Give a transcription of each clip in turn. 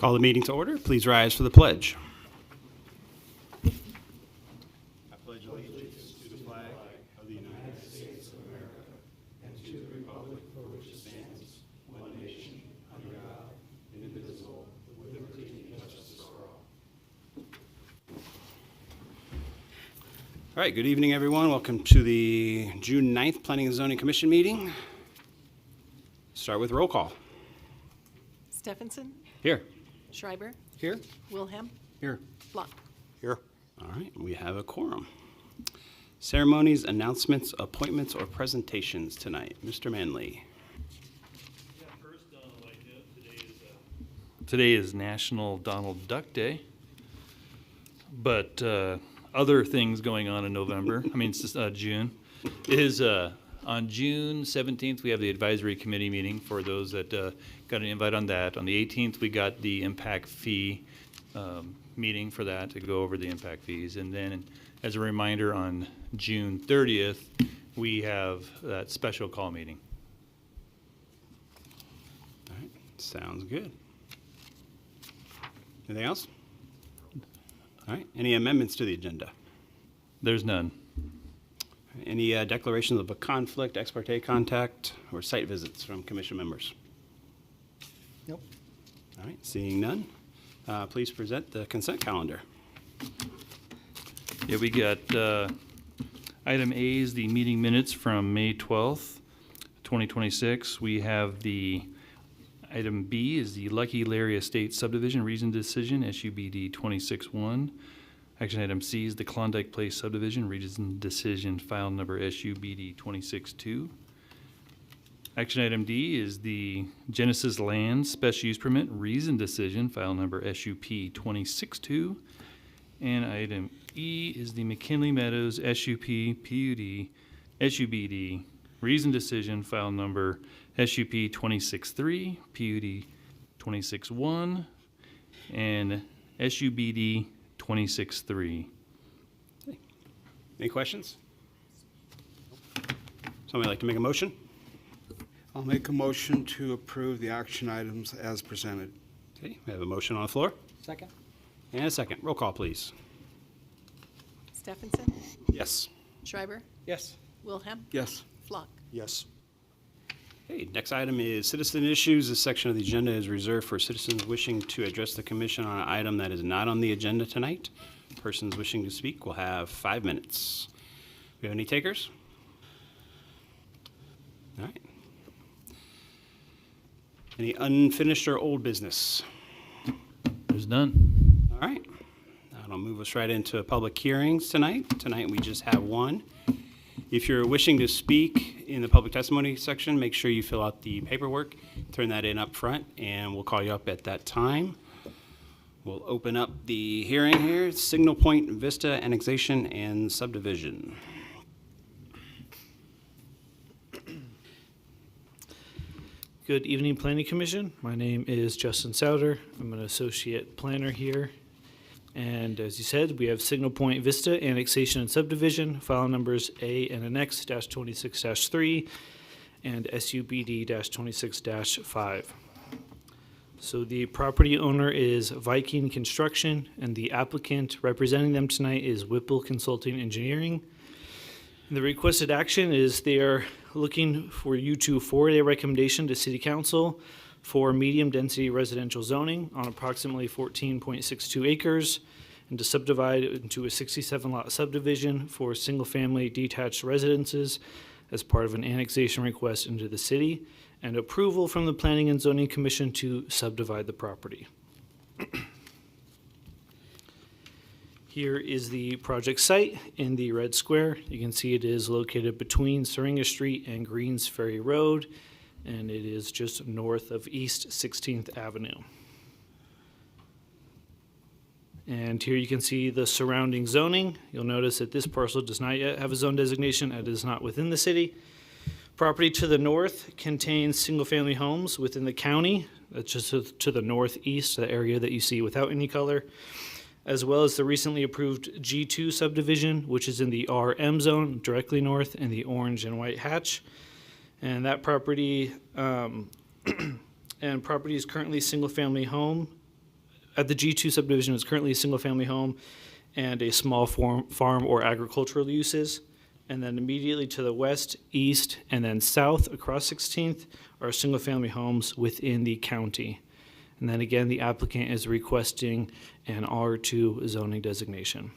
Call the meeting to order. Please rise for the pledge. I pledge allegiance to the flag of the United States of America and to the republic for which it stands, one nation, under God, indivisible, with liberty and justice for all. All right, good evening, everyone. Welcome to the June 9th Planning and Zoning Commission meeting. Start with roll call. Stephenson, Here. Schreiber, Here. Wilhelm, Here. Block. Here. All right, we have a quorum. Ceremonies, announcements, appointments, or presentations tonight. Mr. Manley. Yeah, first, I'd like to note today is National Donald Duck Day, but other things going on in November, it's just June, is on June 17th, we have the advisory committee meeting for those that got an invite on that. On the 18th, we got the impact fee meeting for that to go over the impact fees. And then as a reminder, on June 30th, we have that special call meeting. All right, sounds good. Anything else? All right, any amendments to the agenda? There's none. Any declarations of a conflict, ex parte contact, or site visits from commission members? Nope. All right, seeing none, please present the consent calendar. Yeah, we got item A is the meeting minutes from May 12th, 2026. We have the item B is the Lucky Larry Estate Subdivision Reasoned Decision, SUBD 26-1. Action item C is the Klondike Place Subdivision Reasoned Decision, file number SUBD 26-2. Action item D is the Genesis Land Special Use Permit Reasoned Decision, file number SUP 26-2. And item E is the McKinley Meadows SUP PUD SUBD Reasoned Decision, file number SUP 26-3, PUD 26-1, and SUBD 26-3. Any questions? Somebody like to make a motion? I'll make a motion to approve the action items as presented. Okay, we have a motion on the floor. Second. And a second. Roll call, please. Stephenson, Yes. Schreiber, Yes. Wilhelm, Yes. Flock. Yes. Okay, next item is citizen issues. This section of the agenda is reserved for citizens wishing to address the commission on an item that is not on the agenda tonight. Persons wishing to speak will have 5 minutes. We have any takers? All right. Any unfinished or old business? There's none. All right. That'll move us right into public hearings tonight. Tonight we just have one. If you're wishing to speak in the public testimony section, make sure you fill out the paperwork, turn that in up front, and we'll call you up at that time. We'll open up the hearing here. Signal Point, Vista, Annexation, and Subdivision. Good evening, Planning Commission. My name is Justin Souter. I'm an associate planner here. And as you said, we have Signal Point Vista, Annexation and Subdivision, file numbers A and NX-26-3 and SUBD-26-5. So the property owner is Viking Construction, and the applicant representing them tonight is Whipple Consulting Engineering. And the requested action is they are looking for you to forward a recommendation to City Council for medium-density residential zoning on approximately 14.62 acres and to subdivide into a 67-lot subdivision for single-family detached residences as part of an annexation request into the city and approval from the Planning and Zoning Commission to subdivide the property. Here is the project site in the red square. You can see it is located between Syringa Street and Greens Ferry Road, and it is just north of East 16th Avenue. And here you can see the surrounding zoning. You'll notice that this parcel does not yet have a zone designation. It is not within the city. Property to the north contains single-family homes within the county. That's just to the northeast, the area that you see without any color, as well as the recently approved G2 subdivision, which is in the RM zone, directly north in the orange and white hatch. And that property, property is currently single-family home at the G2 subdivision is currently a single-family home and a small farm or agricultural uses. And then immediately to the west, east, and then south across 16th are single-family homes within the county. And then again, the applicant is requesting an R2 zoning designation.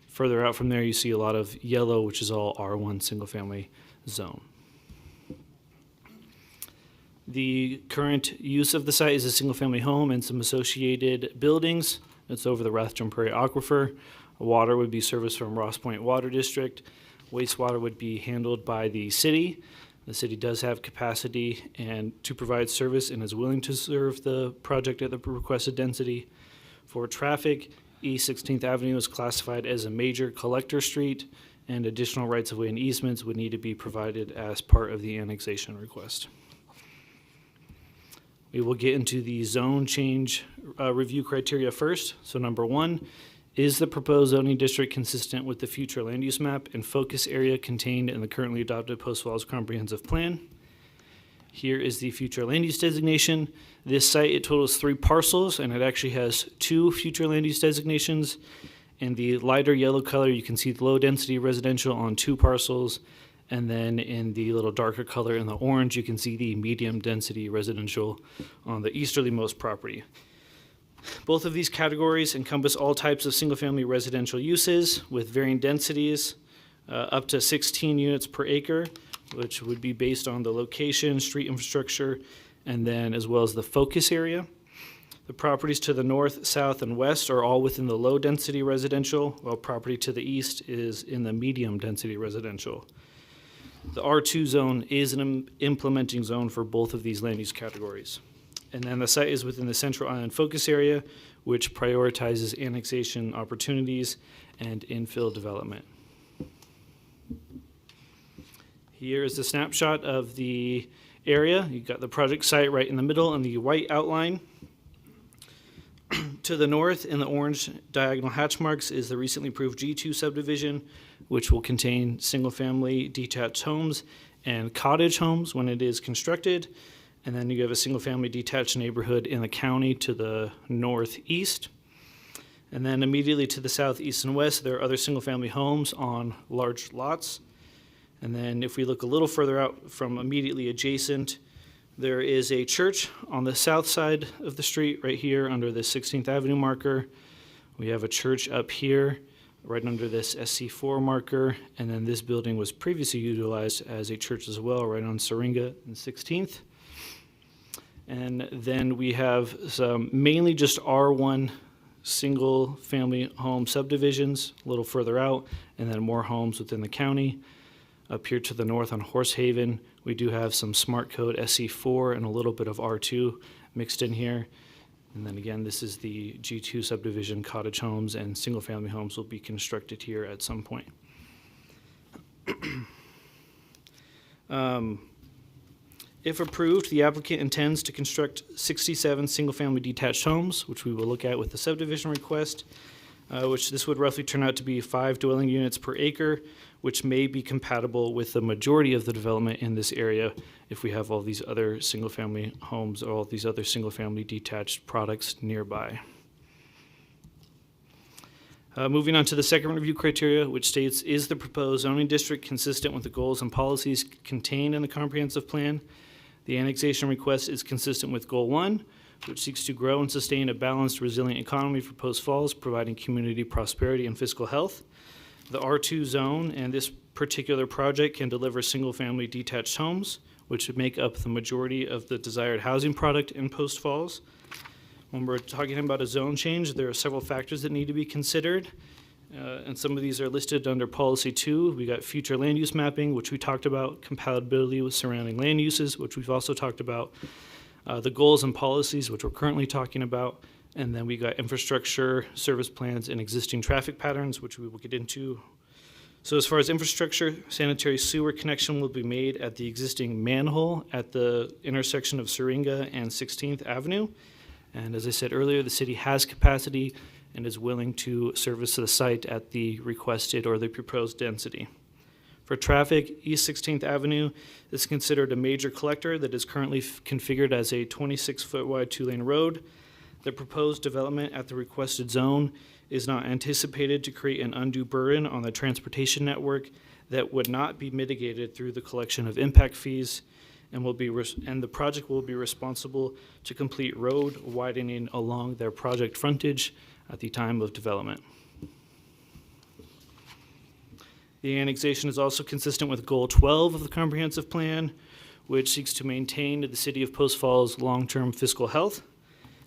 Further out from there, you see a lot of yellow, which is all R1 single-family zone. The current use of the site is a single-family home and some associated buildings. It's over the Rathrum Prairie Aquifer. Water would be serviced from Ross Point Water District. Wastewater would be handled by the city. The city does have capacity and to provide service and is willing to serve the project at the requested density. For traffic, East 16th Avenue is classified as a major collector street, and additional rights-of-way and easements would need to be provided as part of the annexation request. We will get into the zone change review criteria first. So number 1, is the proposed zoning district consistent with the future land use map and focus area contained in the currently adopted Post Falls Comprehensive Plan? Here is the future land use designation. This site, it totals 3 parcels, and it actually has 2 future land use designations. In the lighter yellow color, you can see the low-density residential on 2 parcels, and then in the little darker color in the orange, you can see the medium-density residential on the easterlymost property. Both of these categories encompass all types of single-family residential uses with varying densities, up to 16 units per acre, which would be based on the location, street infrastructure, and then as well as the focus area. The properties to the north, south, and west are all within the low-density residential, while property to the east is in the medium-density residential. The R2 zone is an implementing zone for both of these land use categories. And then the site is within the Central Island focus area, which prioritizes annexation opportunities and infill development. Here is a snapshot of the area. You've got the project site right in the middle in the white outline. To the north, in the orange diagonal hatch marks, is the recently approved G2 subdivision, which will contain single-family detached homes and cottage homes when it is constructed. And then you have a single-family detached neighborhood in the county to the northeast. And then immediately to the south, east, and west, there are other single-family homes on large lots. And then if we look a little further out from immediately adjacent, there is a church on the south side of the street right here under the 16th Avenue marker. We have a church up here right under this SC4 marker, and then this building was previously utilized as a church as well right on Syringa and 16th. And then we have some mainly just R1 single family home subdivisions a little further out, and then more homes within the county. Up here to the north on Horsehaven, we do have some Smart Code SC4 and a little bit of R2 mixed in here. And then again, this is the G2 subdivision. Cottage homes and single family homes will be constructed here at some point. If approved, the applicant intends to construct 67 single-family detached homes, which we will look at with the subdivision request, which this would roughly turn out to be 5 dwelling units per acre, which may be compatible with the majority of the development in this area if we have all these other single-family homes or all these other single-family detached products nearby. Moving on to the second review criteria, which states, is the proposed zoning district consistent with the goals and policies contained in the comprehensive plan? The annexation request is consistent with Goal 1, which seeks to grow and sustain a balanced, resilient economy for Post Falls, providing community prosperity and fiscal health. The R2 zone and this particular project can deliver single-family detached homes, which would make up the majority of the desired housing product in Post Falls. When we're talking about a zone change, there are several factors that need to be considered, and some of these are listed under Policy 2. We got future land use mapping, which we talked about, compatibility with surrounding land uses, which we've also talked about, the goals and policies, which we're currently talking about, and then we got infrastructure, service plans, and existing traffic patterns, which we will get into. So as far as infrastructure, sanitary sewer connection will be made at the existing manhole at the intersection of Syringa and 16th Avenue. And as I said earlier, the city has capacity and is willing to service the site at the requested or the proposed density. For traffic, East 16th Avenue is considered a major collector that is currently configured as a 26-foot wide 2-lane road. The proposed development at the requested zone is not anticipated to create an undue burden on the transportation network that would not be mitigated through the collection of impact fees, and the project will be responsible to complete road widening along their project frontage at the time of development. The annexation is also consistent with Goal 12 of the comprehensive plan, which seeks to maintain the city of Post Falls' long-term fiscal health.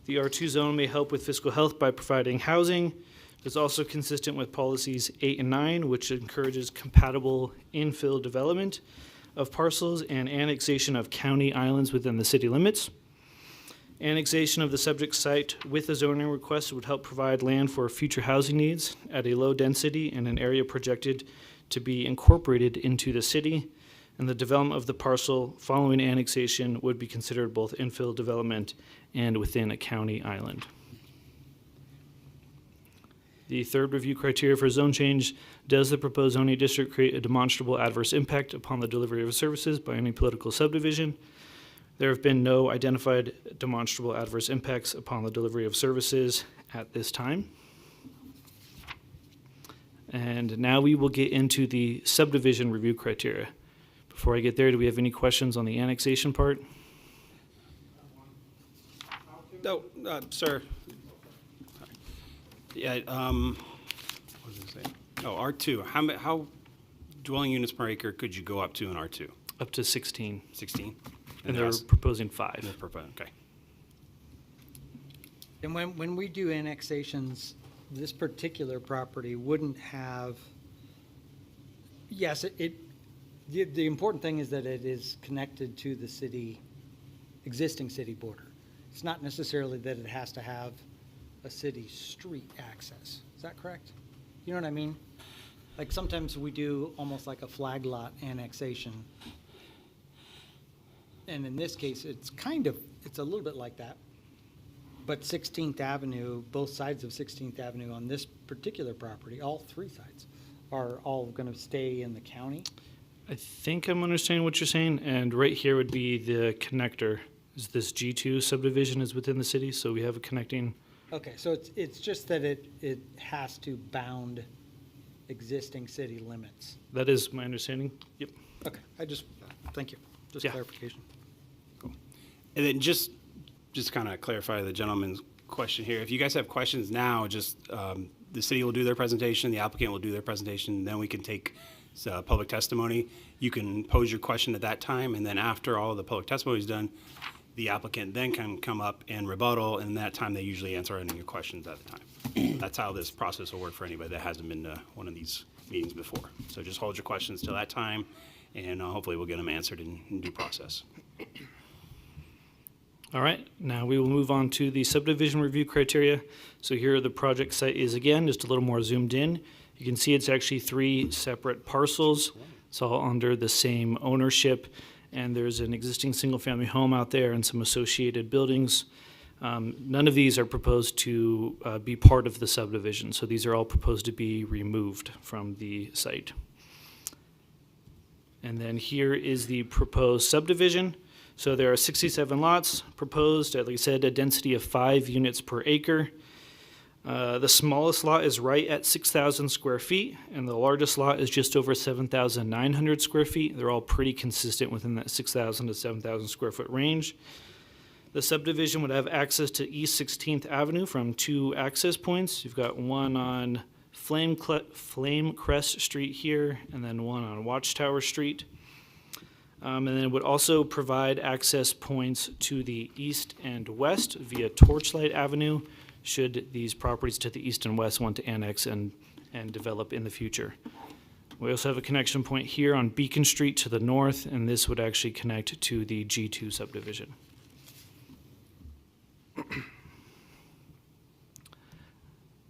The R2 zone may help with fiscal health by providing housing. It's also consistent with policies 8 and 9, which encourages compatible infill development of parcels and annexation of county islands within the city limits. Annexation of the subject site with a zoning request would help provide land for future housing needs at a low density in an area projected to be incorporated into the city, and the development of the parcel following annexation would be considered both infill development and within a county island. The third review criteria for zone change: does the proposed zoning district create a demonstrable adverse impact upon the delivery of services by any political subdivision? There have been no identified demonstrable adverse impacts upon the delivery of services at this time. And now we will get into the subdivision review criteria. Before I get there, do we have any questions on the annexation part? No, sir. Yeah, what does it say? Oh, R2. How dwelling units per acre could you go up to in R2? Up to 16, 16? and they're proposing 5. Okay. And when we do annexations, this particular property wouldn't have, yes, the important thing is that it is connected to the city, existing city border. It's not necessarily that it has to have a city street access. Is that correct? You know what I mean? Like sometimes we do almost like a flag lot annexation. And in this case, it's a little bit like that. But 16th Avenue, both sides of 16th Avenue on this particular property, all 3 sides, are all going to stay in the county? I think I'm understanding what you're saying, and right here would be the connector. Is this G2 subdivision is within the city, so we have a connecting. Okay, so it's just that it has to bound existing city limits. That is my understanding. Yep. Okay, thank you. Just Yeah. clarification. And then just kind of clarify the gentleman's question here. If you guys have questions now, just the city will do their presentation, the applicant will do their presentation, then we can take public testimony. You can pose your question at that time, and then after all the public testimony is done, the applicant then can come up and rebuttal, and that time they usually answer any of your questions at the time. That's how this process will work for anybody that hasn't been to one of these meetings before. So just hold your questions till that time, and hopefully we'll get them answered in due process. All right, now we will move on to the subdivision review criteria. So here the project site is again, just a little more zoomed in. You can see it's actually 3 separate parcels. It's all under the same ownership, and there's an existing single-family home out there and some associated buildings. None of these are proposed to be part of the subdivision, so these are all proposed to be removed from the site. And then here is the proposed subdivision. So there are 67 lots proposed, like I said, a density of 5 units per acre. The smallest lot is right at 6,000 square feet, and the largest lot is just over 7,900 square feet. They're all pretty consistent within that 6,000 to 7,000 square foot range. The subdivision would have access to East 16th Avenue from 2 access points. You've got one on Flame Crest Street here, and then one on Watchtower Street. And then it would also provide access points to the east and west via Torchlight Avenue, should these properties to the east and west want to annex and develop in the future. We also have a connection point here on Beacon Street to the north, and this would actually connect to the G2 subdivision.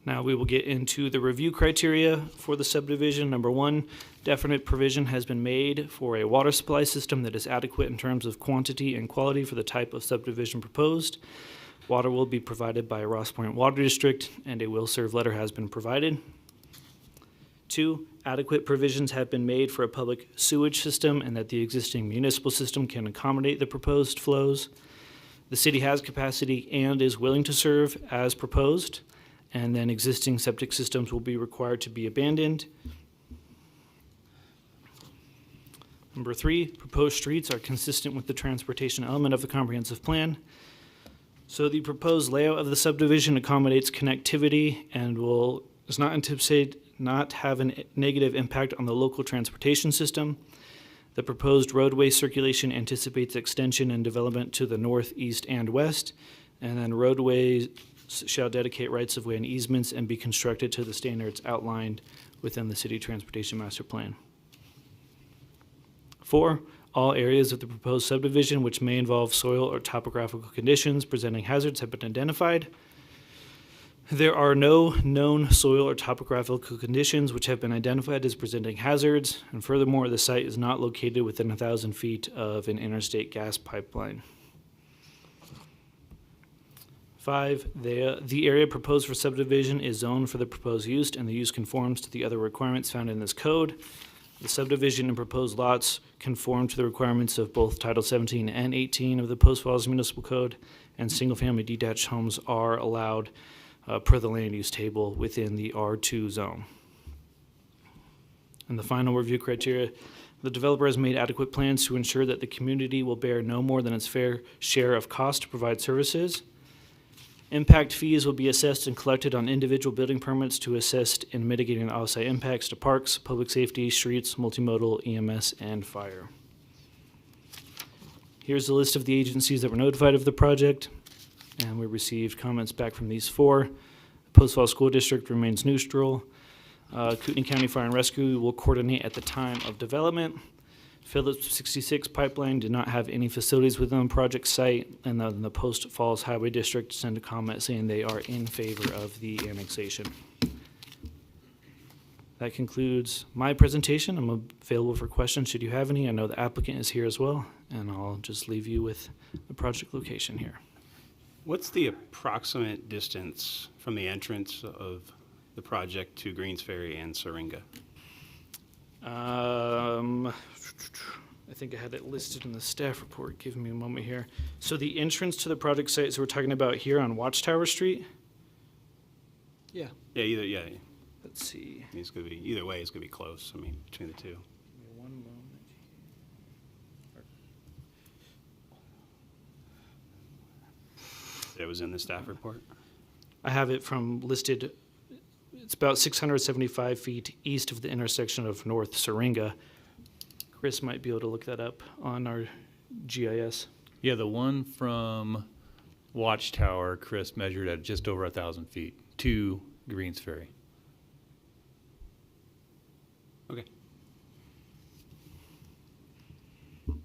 Now we will get into the review criteria for the subdivision. Number 1, definite provision has been made for a water supply system that is adequate in terms of quantity and quality for the type of subdivision proposed. Water will be provided by Ross Point Water District, and a will serve letter has been provided. 2, adequate provisions have been made for a public sewage system and that the existing municipal system can accommodate the proposed flows. The city has capacity and is willing to serve as proposed, and then existing septic systems will be required to be abandoned. Number 3, proposed streets are consistent with the transportation element of the comprehensive plan. So the proposed layout of the subdivision accommodates connectivity and does not anticipate not have a negative impact on the local transportation system. The proposed roadway circulation anticipates extension and development to the north, east, and west, and then roadways shall dedicate rights-of-way and easements and be constructed to the standards outlined within the city transportation master plan. 4, all areas of the proposed subdivision which may involve soil or topographical conditions presenting hazards have been identified. There are no known soil or topographical conditions which have been identified as presenting hazards, and furthermore, the site is not located within 1,000 feet of an interstate gas pipeline. 5, the area proposed for subdivision is zoned for the proposed use, and the use conforms to the other requirements found in this code. The subdivision and proposed lots conform to the requirements of both Title 17 and 18 of the Post Falls Municipal Code, and single-family detached homes are allowed per the land use table within the R2 zone. And the final review criteria, the developer has made adequate plans to ensure that the community will bear no more than its fair share of cost to provide services. Impact fees will be assessed and collected on individual building permits to assist in mitigating the off-site impacts to parks, public safety, streets, multimodal, EMS, and fire. Here's the list of the agencies that were notified of the project, and we received comments back from these 4. Post Falls School District remains neutral. Kootenai County Fire and Rescue will coordinate at the time of development. Phillips 66 Pipeline did not have any facilities within the project site, and the Post Falls Highway District sent a comment saying they are in favor of the annexation. That concludes my presentation. I'm available for questions should you have any. I know the applicant is here as well, and I'll just leave you with the project location here. What's the approximate distance from the entrance of the project to Greens Ferry and Syringa? I think I had it listed in the staff report. Give me a moment here. So the entrance to the project site, so we're talking about here on Watchtower Street? Yeah. Yeah. Let's see. It's gonna be, either way, it's gonna be close, I mean, between the two. Give me one moment. It was in the staff report? I have it from listed, it's about 675 feet east of the intersection of North Syringa. Chris might be able to look that up on our GIS. Yeah, the one from Watchtower, Chris measured at just over 1,000 feet to Greens Ferry. Okay. All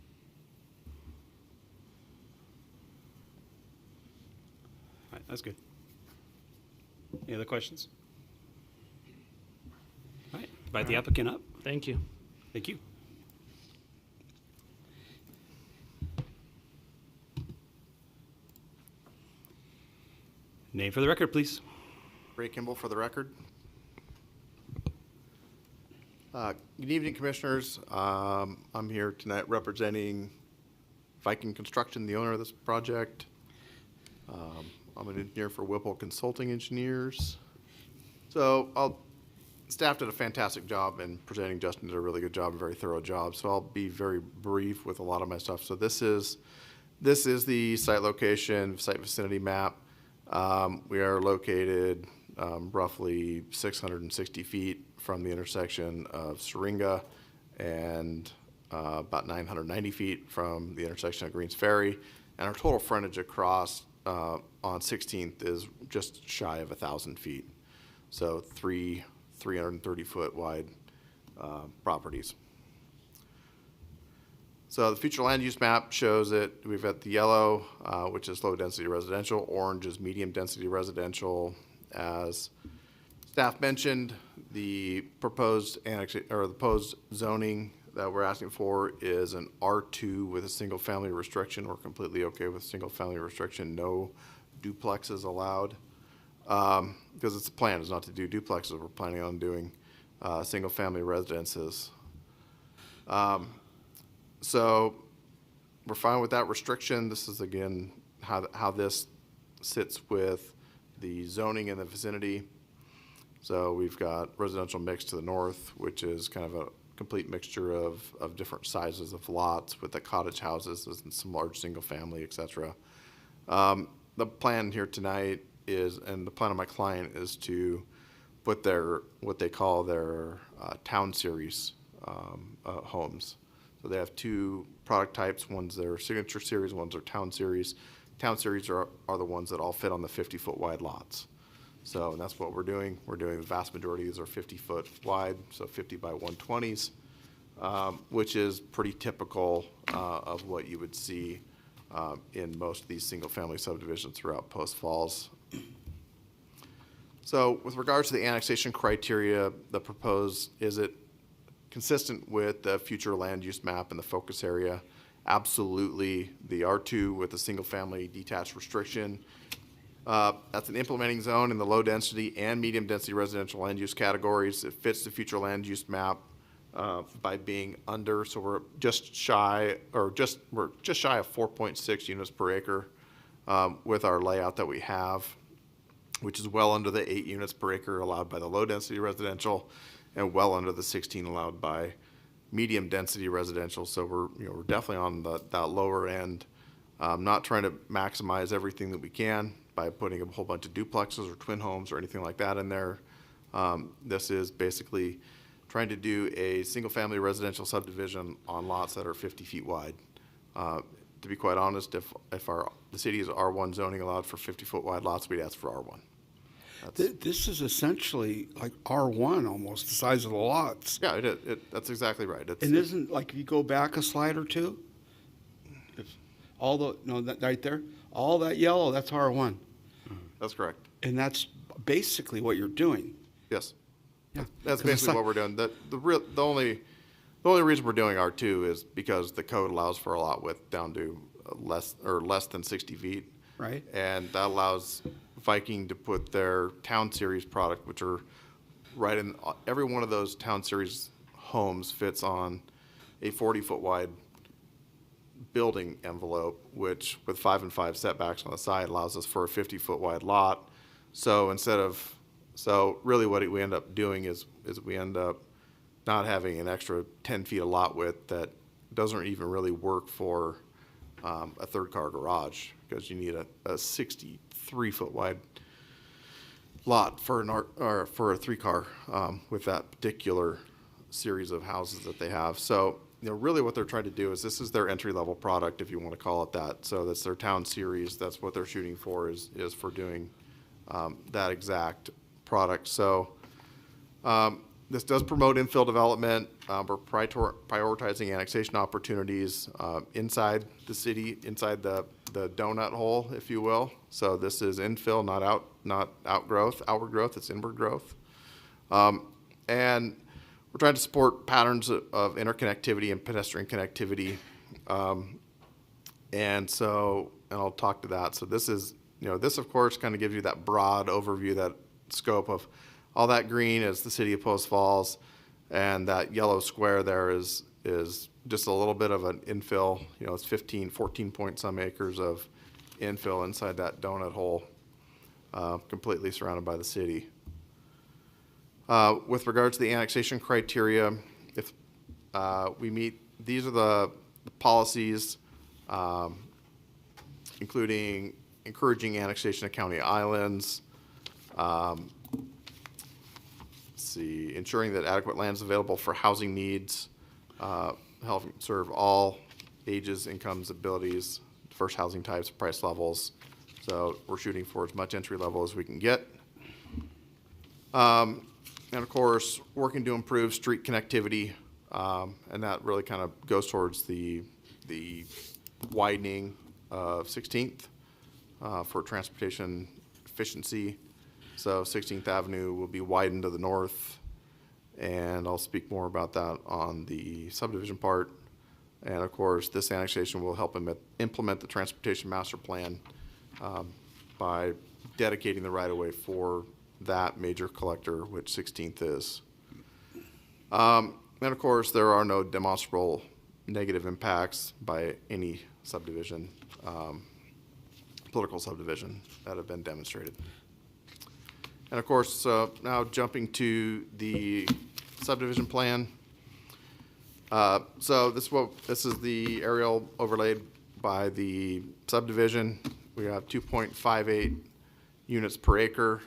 right, that's good. Any other questions? All right, invite the applicant up. Thank you. Thank you. Name for the record, please. Ray Kimball for the record. Good evening, Commissioners. I'm here tonight representing Viking Construction, the owner of this project. I'm an engineer for Whipple Consulting Engineers. So staff did a fantastic job, and presenting Justin did a really good job, a very thorough job. So I'll be very brief with a lot of my stuff. So this is the site location, site vicinity map. We are located roughly 660 feet from the intersection of Syringa and about 990 feet from the intersection of Greens Ferry. And our total frontage across on 16th is just shy of 1,000 feet. So 330-foot wide properties. So the future land use map shows it. We've got the yellow, which is low density residential. Orange is medium density residential. As staff mentioned, the proposed zoning that we're asking for is an R2 with a single family restriction. We're completely okay with single family restriction. No duplexes allowed. Because it's the plan is not to do duplexes. We're planning on doing single family residences. So we're fine with that restriction. This is, again, how this sits with the zoning in the vicinity. So we've got residential mix to the north, which is kind of a complete mixture of different sizes of lots with the cottage houses and some large single family, et cetera. The plan here tonight is, and the plan of my client is to put their, what they call their town series homes. So they have two product types. One's their signature series, one's their town series. Town series are the ones that all fit on the 50-foot wide lots. So and that's what we're doing. We're doing the vast majority of these are 50-foot wide, so 50 by 120s, which is pretty typical of what you would see in most of these single-family subdivisions throughout Post Falls. So with regards to the annexation criteria, the proposed, is it consistent with the future land use map and the focus area? Absolutely. The R2 with the single-family detached restriction. That's an implementing zone in the low-density and medium-density residential land use categories. It fits the future land use map by being under, so we're just shy of 4.6 units per acre with our layout that we have, which is well under the 8 units per acre allowed by the low-density residential and well under the 16 allowed by medium-density residential. So we're definitely on that lower end. Not trying to maximize everything that we can by putting a whole bunch of duplexes or twin homes or anything like that in there. This is basically trying to do a single-family residential subdivision on lots that are 50 feet wide. To be quite honest, if the city is R1 zoning allowed for 50-foot wide lots, we'd ask for R1. This is essentially like R1 almost, the size of the lots. Yeah, that's exactly right. And isn't, like, if you go back a slide or two, right there, all that yellow, that's R1. That's correct. And that's basically what you're doing. Yes. Yeah. That's 'Cause it's basically what we're doing. The only reason we're doing R2 is because the code allows for a lot width down to less than 60 feet. Right. And that allows Viking to put their town series product, which are right in, every one of those town series homes fits on a 40-foot wide building envelope, which with 5 and 5 setbacks on the side allows us for a 50-foot wide lot. So really what we end up doing is we end up not having an extra 10 feet of lot width that doesn't even really work for a third car garage, because you need a 63-foot wide lot for a 3-car with that particular series of houses that they have. So really what they're trying to do is, this is their entry-level product, if you want to call it that. So that's their town series. That's what they're shooting for, is for doing that exact product. So this does promote infill development. We're prioritizing annexation opportunities inside the city, inside the donut hole, if you will. So this is infill, not outgrowth. Outward growth, it's inward growth. And we're trying to support patterns of interconnectivity and pedestrian connectivity. And I'll talk to that. So this is, this of course kind of gives you that broad overview, that scope of all that green is the city of Post Falls, and that yellow square there is just a little bit of an infill. It's 14 point some acres of infill inside that donut hole, completely surrounded by the city. With regards to the annexation criteria, if we meet, these are the policies, including encouraging annexation of county islands, ensuring that adequate land is available for housing needs, helping serve all ages, incomes, abilities, diverse housing types, price levels. So we're shooting for as much entry level as we can get. And of course, working to improve street connectivity, and that really kind of goes towards the widening of 16th for transportation efficiency. So 16th Avenue will be widened to the north, and I'll speak more about that on the subdivision part. And of course, this annexation will help implement the transportation master plan by dedicating the right-of-way for that major collector, which 16th is. And of course, there are no demonstrable negative impacts by any subdivision. political subdivision that have been demonstrated. And of course, now jumping to the subdivision plan. So this is the aerial overlaid by the subdivision. We have 2.58 units per acre.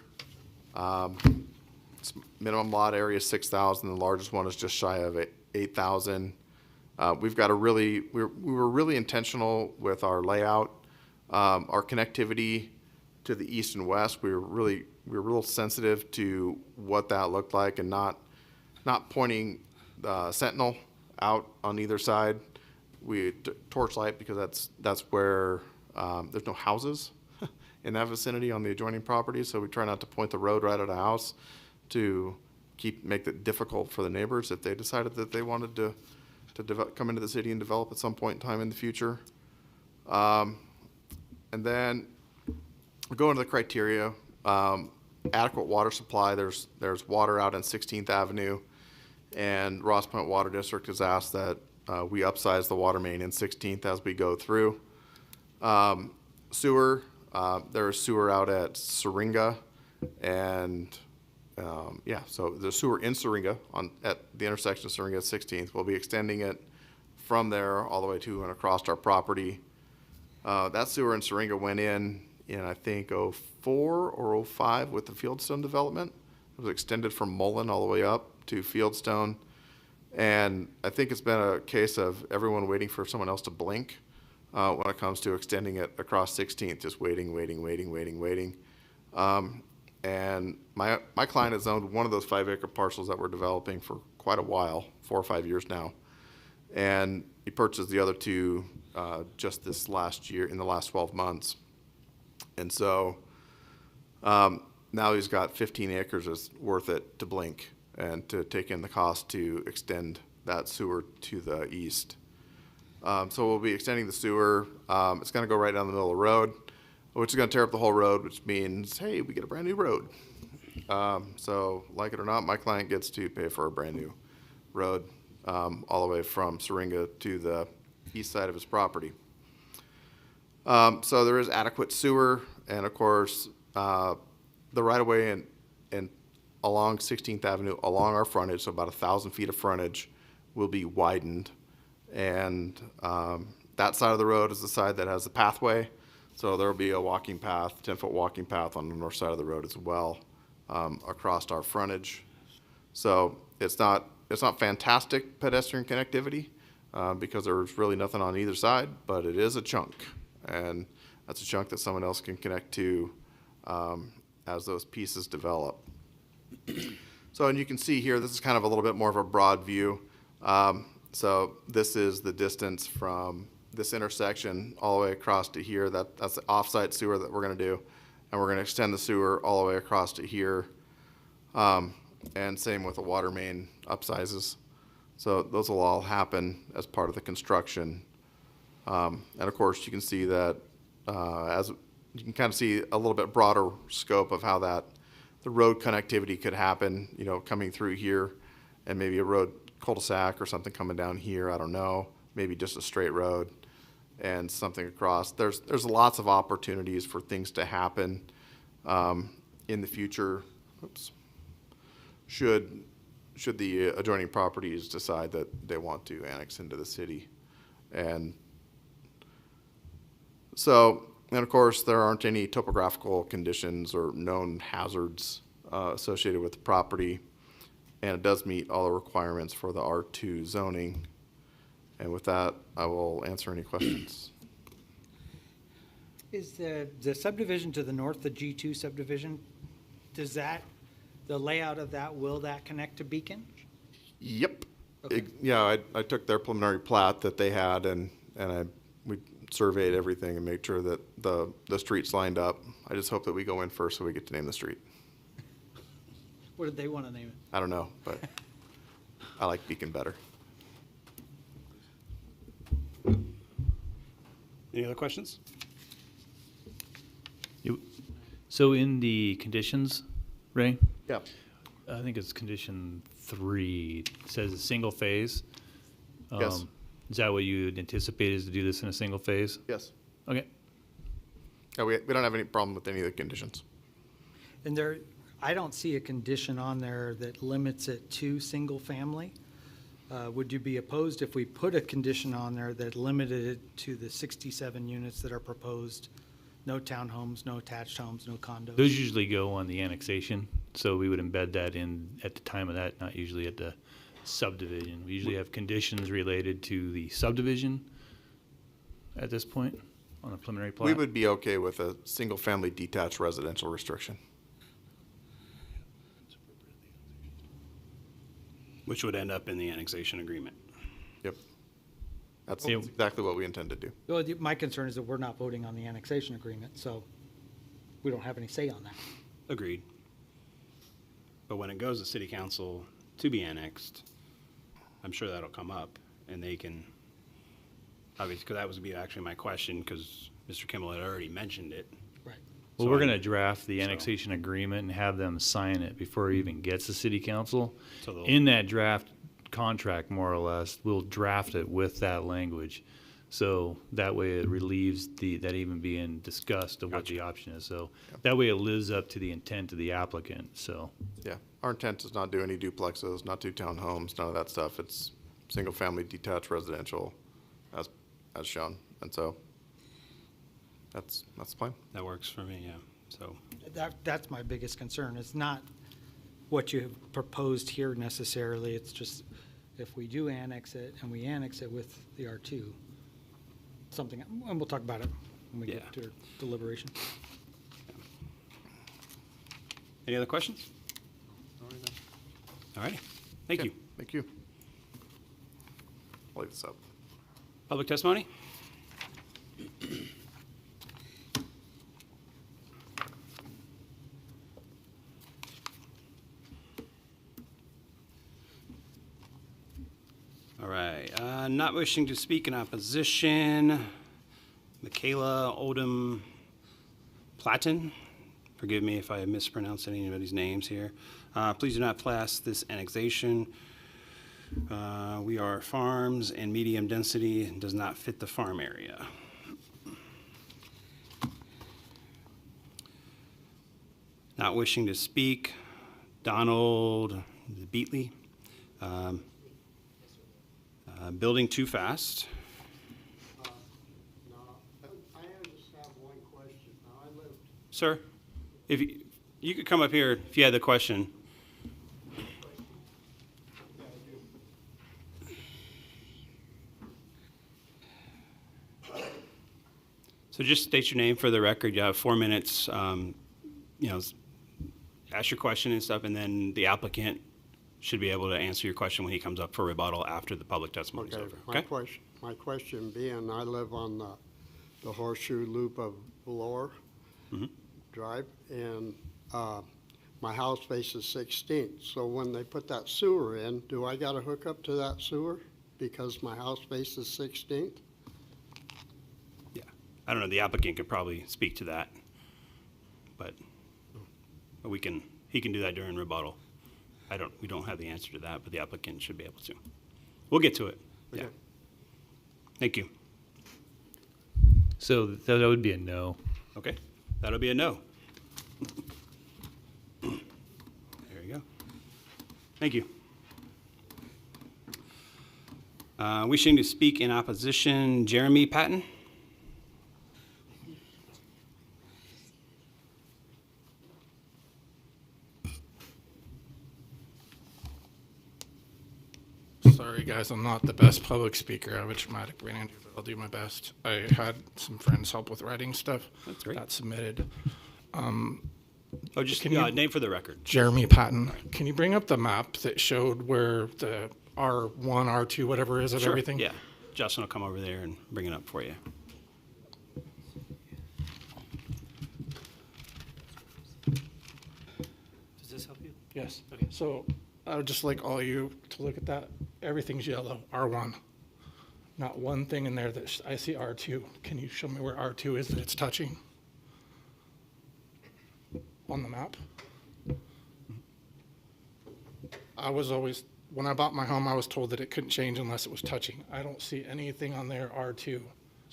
Minimum lot area is 6,000. The largest one is just shy of 8,000. We've got we were really intentional with our layout, our connectivity to the east and west. We were real sensitive to what that looked like, and not pointing Sentinel out on either side. We torchlight because that's where there's no houses in that vicinity on the adjoining property. So we try not to point the road right at a house to make it difficult for the neighbors if they decided that they wanted to come into the city and develop at some point in time in the future. And then we go into the criteria. Adequate water supply. There's water out on 16th Avenue, and Ross Point Water District has asked that we upsize the water main in 16th as we go through. Sewer. There's sewer out at Syringa, and so the sewer in Syringa at the intersection of Syringa at 16th. We'll be extending it from there all the way to and across our property. That sewer in Syringa went in I think 04 or 05 with the Fieldstone development. It was extended from Mullen all the way up to Fieldstone. And I think it's been a case of everyone waiting for someone else to blink when it comes to extending it across 16th, just waiting. And my client has owned one of those 5-acre parcels that we're developing for quite a while, 4 or 5 years now. And he purchased the other two just this last year, in the last 12 months. And so now he's got 15 acres worth it to blink and to take in the cost to extend that sewer to the east. So we'll be extending the sewer. It's going to go right down the middle of the road, which is going to tear up the whole road, which means, hey, we get a brand new road. So like it or not, my client gets to pay for a brand new road all the way from Syringa to the east side of his property. So there is adequate sewer, and of course, the right-of-way and along 16th Avenue, along our frontage, so about 1,000 feet of frontage, will be widened. And that side of the road is the side that has the pathway. So there will be a walking path, 10-foot walking path on the north side of the road as well, across our frontage. So it's not fantastic pedestrian connectivity because there's really nothing on either side, but it is a chunk. And that's a chunk that someone else can connect to as those pieces develop. So, and you can see here, this is kind of a little bit more of a broad view. So this is the distance from this intersection all the way across to here. That's the offsite sewer that we're going to do. And we're going to extend the sewer all the way across to here. And same with the water main upsizes. So those will all happen as part of the construction. And of course, you can see that as you can kind of see a little bit broader scope of how the road connectivity could happen, coming through here, and maybe a road cul-de-sac or something coming down here. I don't know, maybe just a straight road and something across. There's lots of opportunities for things to happen in the future. Oops. Should the adjoining properties decide that they want to annex into the city. And so, and of course, there aren't any topographical conditions or known hazards associated with the property. And it does meet all the requirements for the R2 zoning. And with that, I will answer any questions. Is the subdivision to the north, the G2 subdivision, the layout of that, will that connect to Beacon? Yep. Okay. I took their preliminary plat that they had, and we surveyed everything and made sure that the streets lined up. I just hope that we go in first so we get to name the street. What did they want to name it? I don't know, but I like Beacon better. Any other questions? So in the conditions, Ray, Yeah. I think it's condition 3, it says a single phase. Yes. Is that what you anticipate, is to do this in a single phase? Yes. Okay. Yeah, we don't have any problem with any of the conditions. And there, I don't see a condition on there that limits it to single-family. Would you be opposed if we put a condition on there that limited it to the 67 units that are proposed? No townhomes, no attached homes, no condos? Those usually go on the annexation, so we would embed that in at the time of that, not usually at the subdivision. We usually have conditions related to the subdivision at this point on the preliminary plat. We would be okay with a single-family detached residential restriction. Which would end up in the annexation agreement. Yep. That's Yeah. exactly what we intend to do. Well, my concern is that we're not voting on the annexation agreement, so we don't have any say on that. Agreed. But when it goes to city council to be annexed, I'm sure that'll come up and they can, obviously, because that was be actually my question, because Mr. Kimball had already mentioned it. Right. Well, So we're I- gonna draft the annexation agreement and have them sign it before it even gets to city council. So they'll- In that draft contract, more or less, we'll draft it with that language. So that way it relieves that even being discussed of what the option is. So that way it lives up to the intent of the applicant, so. Yeah, our intent is not do any duplexes, not do townhomes, none of that stuff. It's single-family detached residential as shown. And so that's the plan. That works for me, yeah. So, That's my biggest concern. It's not what you have proposed here necessarily. It's just if we do annex it and we annex it with the R2, something, and we'll talk about it when we Yeah. get to deliberation. any other questions? All righty, thank you. Thank you. I'll leave this up. Public testimony? All right, not wishing to speak in opposition, Michaela Odom Platten. Forgive me if I mispronounce anybody's names here. Please do not pass this annexation. We are farms and medium density does not fit the farm area. Not wishing to speak, Donald Beatley. Building too fast. No, I just have one question. Now, I lived, Sir, if you could come up here if you had the question. yeah, I do. So just state your name for the record. You have 4 minutes, ask your question and stuff, and then the applicant should be able to answer your question when he comes up for rebuttal after the public testimony is Okay, over. Okay? my question being, I live on the horseshoe loop of Lower Drive, and my house faces 16th. So when they put that sewer in, do I got to hook up to that sewer because my house faces 16th? Yeah. I don't know, the applicant could probably speak to that, but he can do that during rebuttal. We don't have the answer to that, but the applicant should be able to. We'll get to it. Yeah. Okay. Thank you. So that would be a no. Okay, that'll be a no. There you go. Thank you. Wishing to speak in opposition, Jeremy Patton. Sorry, guys, I'm not the best public speaker. I have a traumatic brain injury, but I'll do my best. I had some friends help with writing stuff. That's great. Got submitted. Oh, just Can you- name for the record. Jeremy Patton, can you bring up the map that showed where the R1, R2, whatever is of Sure, everything? Yeah, Justin will come over there and bring it up for you. Does this help you? Yes. Okay. So I would just like all you to look at that. Everything's yellow, R1. Not one thing in there that I see R2. Can you show me where R2 is that it's touching? On the map? When I bought my home, I was told that it couldn't change unless it was touching. I don't see anything on there R2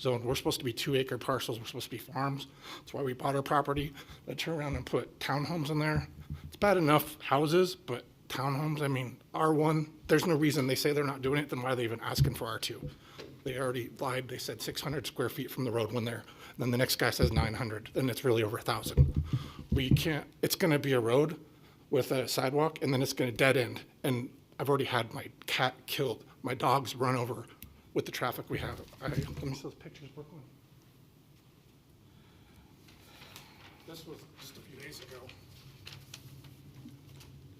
zone. We're supposed to be 2-acre parcels. We're supposed to be farms. That's why we bought our property. They turn around and put townhomes in there. It's bad enough houses, but townhomes, I mean, R1, there's no reason they say they're not doing it, then why are they even asking for R2? They already lied. They said 600 square feet from the road when they're, then the next guy says 900, then it's really over 1,000. We can't, it's gonna be a road with a sidewalk, and then it's gonna dead end. And I've already had my cat killed, my dogs run over with the traffic we have. Let me see those pictures, Brooklyn. This was just a few days ago.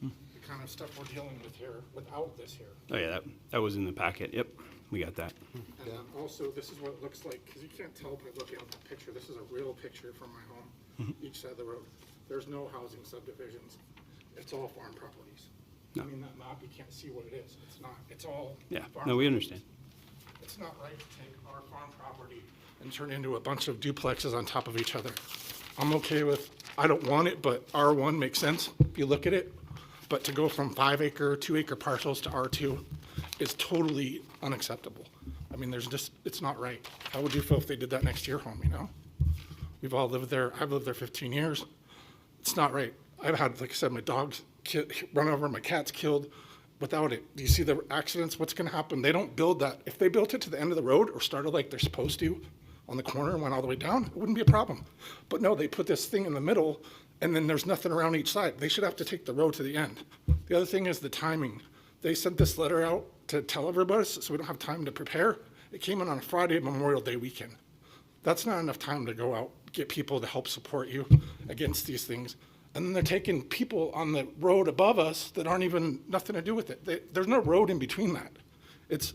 The kind of stuff we're dealing with here, without this here. Oh, yeah, that was in the packet. Yep, we got that. And then also, this is what it looks like, because you can't tell by looking at that picture. This is a real picture from my home, each side of the road. There's no housing subdivisions. It's all farm properties. No. I mean, that map, you can't see what it is. It's not, it's all Yeah, farm no, we properties. understand. It's not right to take our farm property and turn it into a bunch of duplexes on top of each other. I'm okay with, I don't want it, but R1 makes sense if you look at it. But to go from 5-acre, 2-acre parcels to R2 is totally unacceptable. I mean, there's just, it's not right. How would you feel if they did that next to your home, you know? We've all lived there. I've lived there 15 years. It's not right. I've had, like I said, my dogs run over, my cat's killed without it. Do you see the accidents? What's gonna happen? They don't build that. If they built it to the end of the road or started like they're supposed to on the corner and went all the way down, it wouldn't be a problem. But no, they put this thing in the middle and then there's nothing around each side. They should have to take the road to the end. The other thing is the timing. They sent this letter out to tell everybody so we don't have time to prepare. It came in on a Friday, Memorial Day weekend. That's not enough time to go out, get people to help support you against these things. And then they're taking people on the road above us that aren't even, nothing to do with it. There's no road in between that. It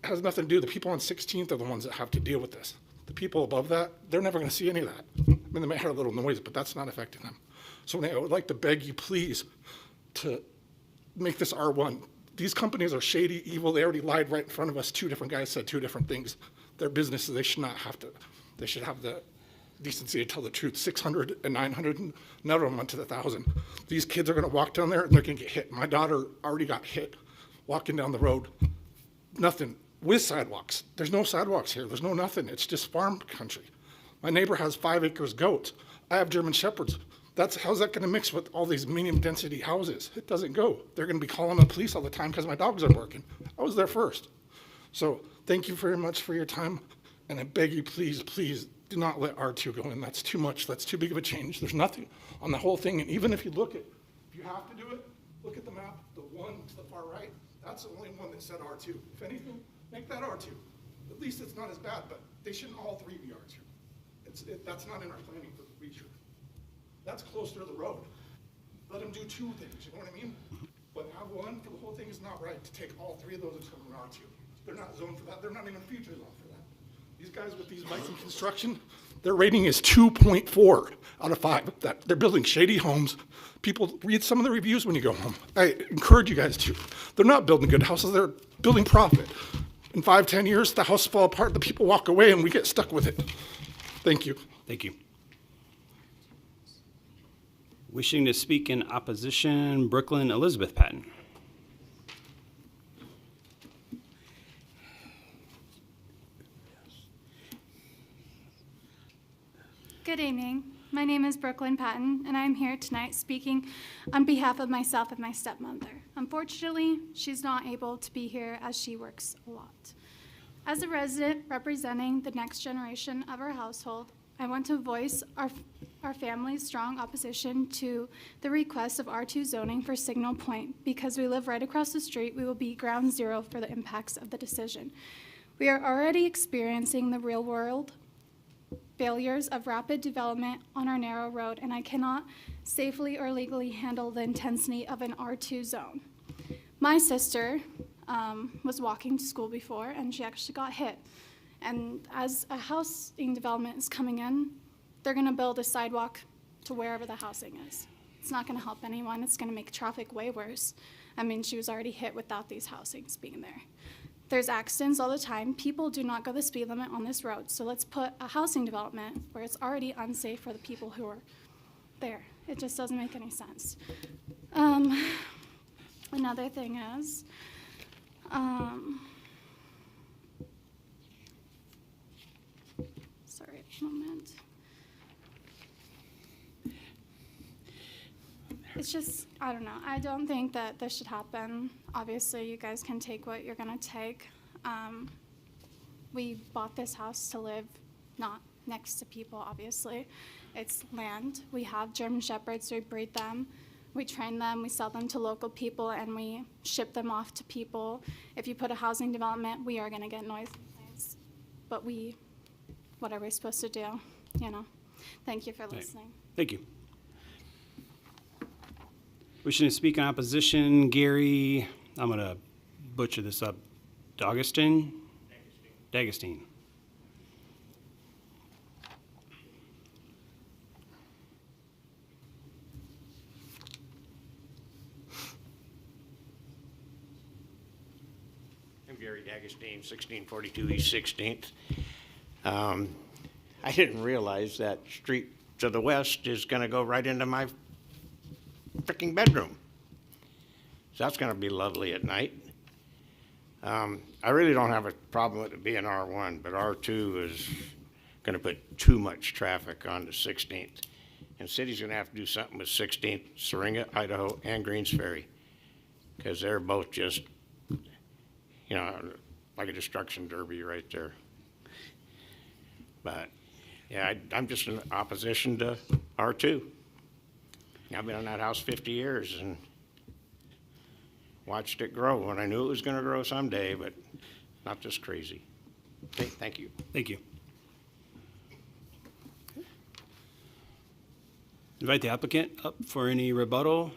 has nothing to do, the people on 16th are the ones that have to deal with this. The people above that, they're never gonna see any of that. I mean, they may hear a little noise, but that's not affecting them. So I would like to beg you, please, to make this R1. These companies are shady, evil, they already lied right in front of us. 2 different guys said 2 different things. Their businesses, they should not have to, they should have the decency to tell the truth. 600 and 900, and none of them went to the 1,000. These kids are gonna walk down there and they're gonna get hit. My daughter already got hit walking down the road. Nothing, with sidewalks. There's no sidewalks here, there's no nothing. It's just farm country. My neighbor has 5 acres goats. I have German Shepherds. How's that gonna mix with all these medium density houses? It doesn't go. They're gonna be calling the police all the time because my dogs aren't working. I was there first. So thank you very much for your time. And I beg you, please, please, do not let R2 go in. That's too much. That's too big of a change. There's nothing on the whole thing. And even if you look at, if you have to do it, look at the map, the one to the far right. That's the only one that said R2. If anything, make that R2. At least it's not as bad, but they shouldn't all 3 be R2. That's not in our planning for the future. That's closer to the road. Let them do 2 things, you know what I mean? But have one for the whole thing is not right to take all 3 of those and turn them R2. They're not zoned for that. They're not even future zoned for that. These guys with these Viking construction, their rating is 2.4 out of 5. That they're building shady homes. People read some of the reviews when you go home. I encourage you guys to. They're not building good houses. They're building profit. In 5, 10 years, the house fall apart. The people walk away, and we get stuck with it. Thank you. Thank you. Wishing to speak in opposition, Brooklyn Elizabeth Patton. Good evening. My name is Brooklyn Patton, and I'm here tonight speaking on behalf of myself and my stepmother. Unfortunately, she's not able to be here as she works a lot. As a resident representing the next generation of our household, I want to voice our family's strong opposition to the request of R2 zoning for Signal Point. Because we live right across the street, we will be ground zero for the impacts of the decision. We are already experiencing the real world failures of rapid development on our narrow road, and I cannot safely or legally handle the intensity of an R2 zone. My sister was walking to school before, and she actually got hit. And as a housing development is coming in, they're gonna build a sidewalk to wherever the housing is. It's not gonna help anyone. It's gonna make traffic way worse. I mean, she was already hit without these housings being there. There's accidents all the time. People do not go the speed limit on this road. So let's put a housing development where it's already unsafe for the people who are there. It just doesn't make any sense. Another thing is, moment. It's just, I don't know. I don't think that this should happen. Obviously, you guys can take what you're going to take. We bought this house to live not next to people, obviously. It's land. We have German Shepherds. We breed them. We train them. We sell them to local people, and we ship them off to people. If you put a housing development, we are going to get noise complaints. But what are we supposed to do? You know? Thank you for listening. Thank you. Wishing to speak in opposition, Gary, I'm going to butcher this up, D'Agostine? D'Agostine. I'm Gary D'Agostine, 1642 East 16th. I didn't realize that street to the west is going to go right into my freaking bedroom. So that's going to be lovely at night. I really don't have a problem with it being R1, but R2 is going to put too much traffic on the 16th. And city's going to have to do something with 16th, Syringa, Idaho, and Greens Ferry, because they're both just, you know, like a destruction derby right there. But, yeah, I'm just in opposition to R2. I've been in that house 50 years and watched it grow, and I knew it was going to grow someday, but not this crazy. Okay, thank you. Thank you. Invite the applicant up for any rebuttal.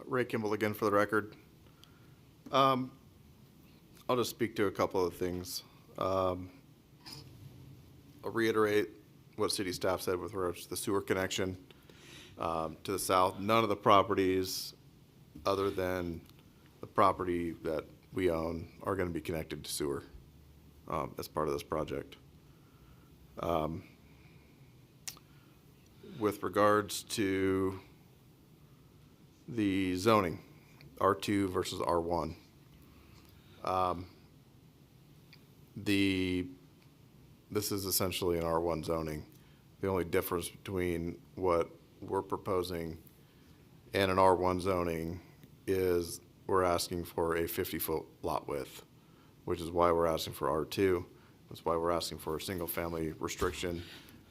Ray Kimball again for the record. I'll just speak to a couple of things. I'll reiterate what city staff said with regards to the sewer connection to the south. None of the properties other than the property that we own are going to be connected to sewer as part of this project. With regards to the zoning, R2 versus R1. This is essentially an R1 zoning. The only difference between what we're proposing and an R1 zoning is we're asking for a 50-foot lot width, which is why we're asking for R2. That's why we're asking for a single-family restriction,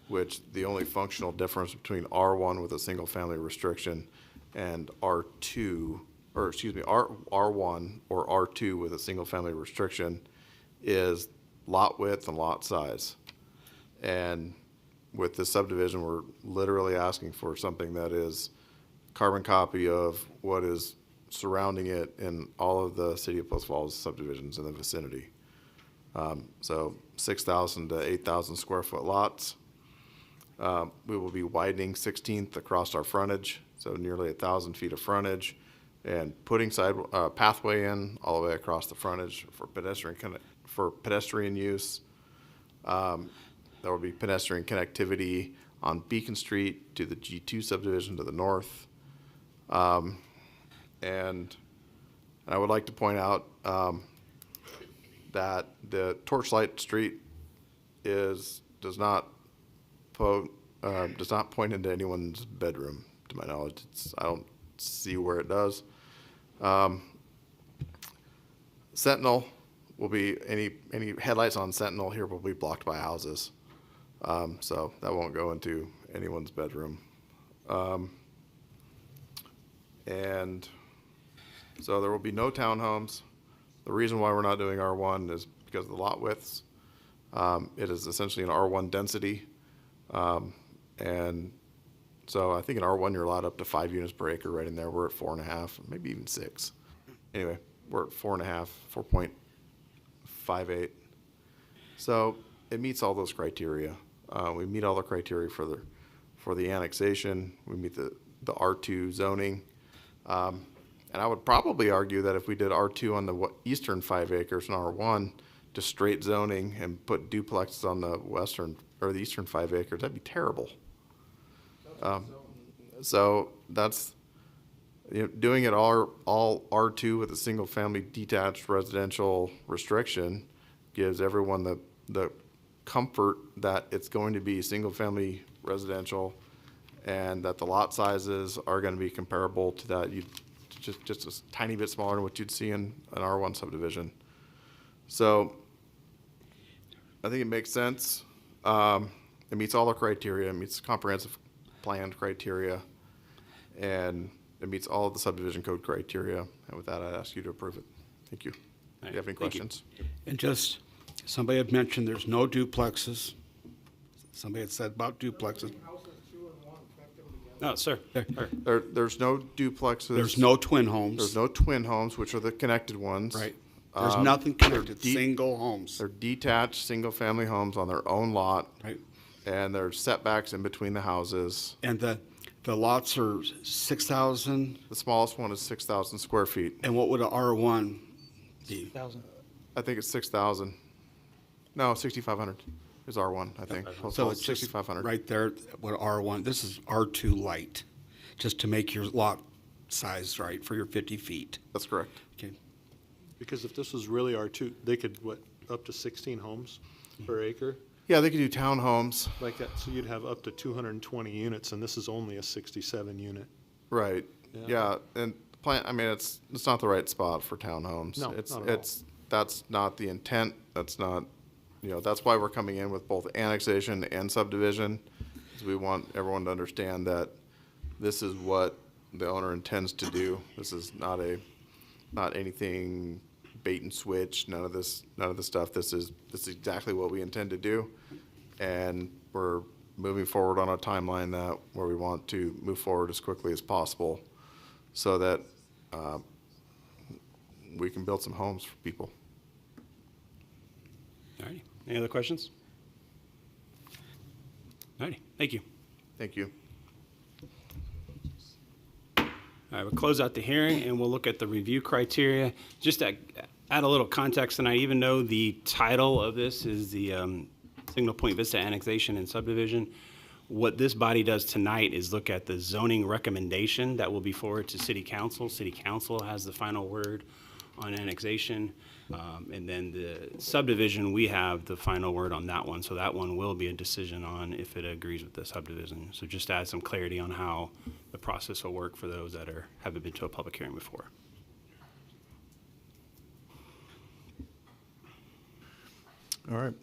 which the only functional difference between R1 with a single-family restriction and R1 or R2 with a single-family restriction is lot width and lot size. And with this subdivision, we're literally asking for something that is carbon copy of what is surrounding it in all of the City of Post Falls subdivisions in the vicinity. So 6,000 to 8,000 square foot lots. We will be widening 16th across our frontage, so nearly 1,000 feet of frontage, and putting pathway in all the way across the frontage for pedestrian use. There will be pedestrian connectivity on Beacon Street to the G2 subdivision to the north. And I would like to point out that the Torchlight Street does not point into anyone's bedroom, to my knowledge. I don't see where it does. Sentinel will be, any headlights on Sentinel here will be blocked by houses. So that won't go into anyone's bedroom. And so there will be no townhomes. The reason why we're not doing R1 is because of the lot widths. It is essentially an R1 density. And so I think in R1 you're allowed up to 5 units per acre right in there. We're at 4.5, maybe even 6. Anyway, we're at 4.5, 4.58. So it meets all those criteria. We meet all the criteria for the annexation. We meet the R2 zoning. And I would probably argue that if we did R2 on the eastern 5 acres and R1, just straight zoning and put duplexes on the western or the eastern 5 acres, that'd be terrible. So that's, doing it all R2 with a single-family detached residential restriction gives everyone the comfort that it's going to be single-family residential and that the lot sizes are going to be comparable to that. Just a tiny bit smaller than what you'd see in an R1 subdivision. So I think it makes sense. It meets all the criteria. It meets comprehensive plan criteria, and it meets all of the subdivision code criteria. And with that, I'd ask you to approve it. Thank you. Do you have any Thank you. questions? And just, somebody had mentioned there's no duplexes. Somebody had said about duplexes. No, sir. There's no duplexes. There's no twin homes. There's no twin homes, which are the connected ones. Right. There's Um, nothing connected, single homes. They're detached, single-family homes on their own lot. Right. And there's setbacks in between the houses. And the lots are 6,000, The smallest one is 6,000 square feet. and what would a R1 be? 1,000. I think it's 6,000. No, 6,500 is R1, I think. So it's just 6,500. right there, what R1, this is R2 light, just to make your lot size right for your 50 feet. That's correct. Okay. Because if this was really R2, they could, up to 16 homes per acre? Yeah, they could do townhomes. Like that, so you'd have up to 220 units, and this is only a 67 unit. Right. Yeah. Yeah, and I mean, it's not the right spot for townhomes. No, It's not at all. that's not the intent. That's not, that's why we're coming in with both annexation and subdivision. Is we want everyone to understand that this is what the owner intends to do. This is not anything bait and switch, none of this stuff. This is exactly what we intend to do. And we're moving forward on a timeline where we want to move forward as quickly as possible so that we can build some homes for people. All righty. Any other questions? All righty. Thank you. Thank you. All right, we'll close out the hearing and we'll look at the review criteria. Just to add a little context tonight, even though the title of this is the Signal Point Vista Annexation and Subdivision, what this body does tonight is look at the zoning recommendation that will be forwarded to City Council. City Council has the final word on annexation. And then the subdivision, we have the final word on that one. So that one will be a decision on if it agrees with the subdivision. So just to add some clarity on how the process will work for those that haven't been to a public hearing before. All right.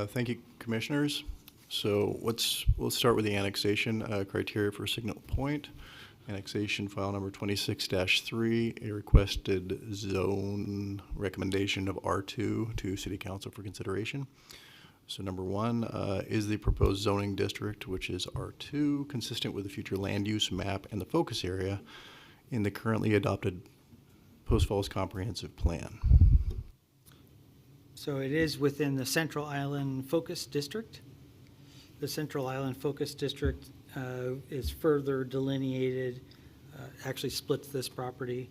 Thank you, commissioners. So we'll start with the annexation criteria for Signal Point. Annexation file number 26-3, a requested zone recommendation of R2 to City Council for consideration. So number one, is the proposed zoning district, which is R2, consistent with the future land use map and the focus area in the currently adopted Post Falls Comprehensive Plan? So it is within the Central Island Focus District. The Central Island Focus District is further delineated, actually splits this property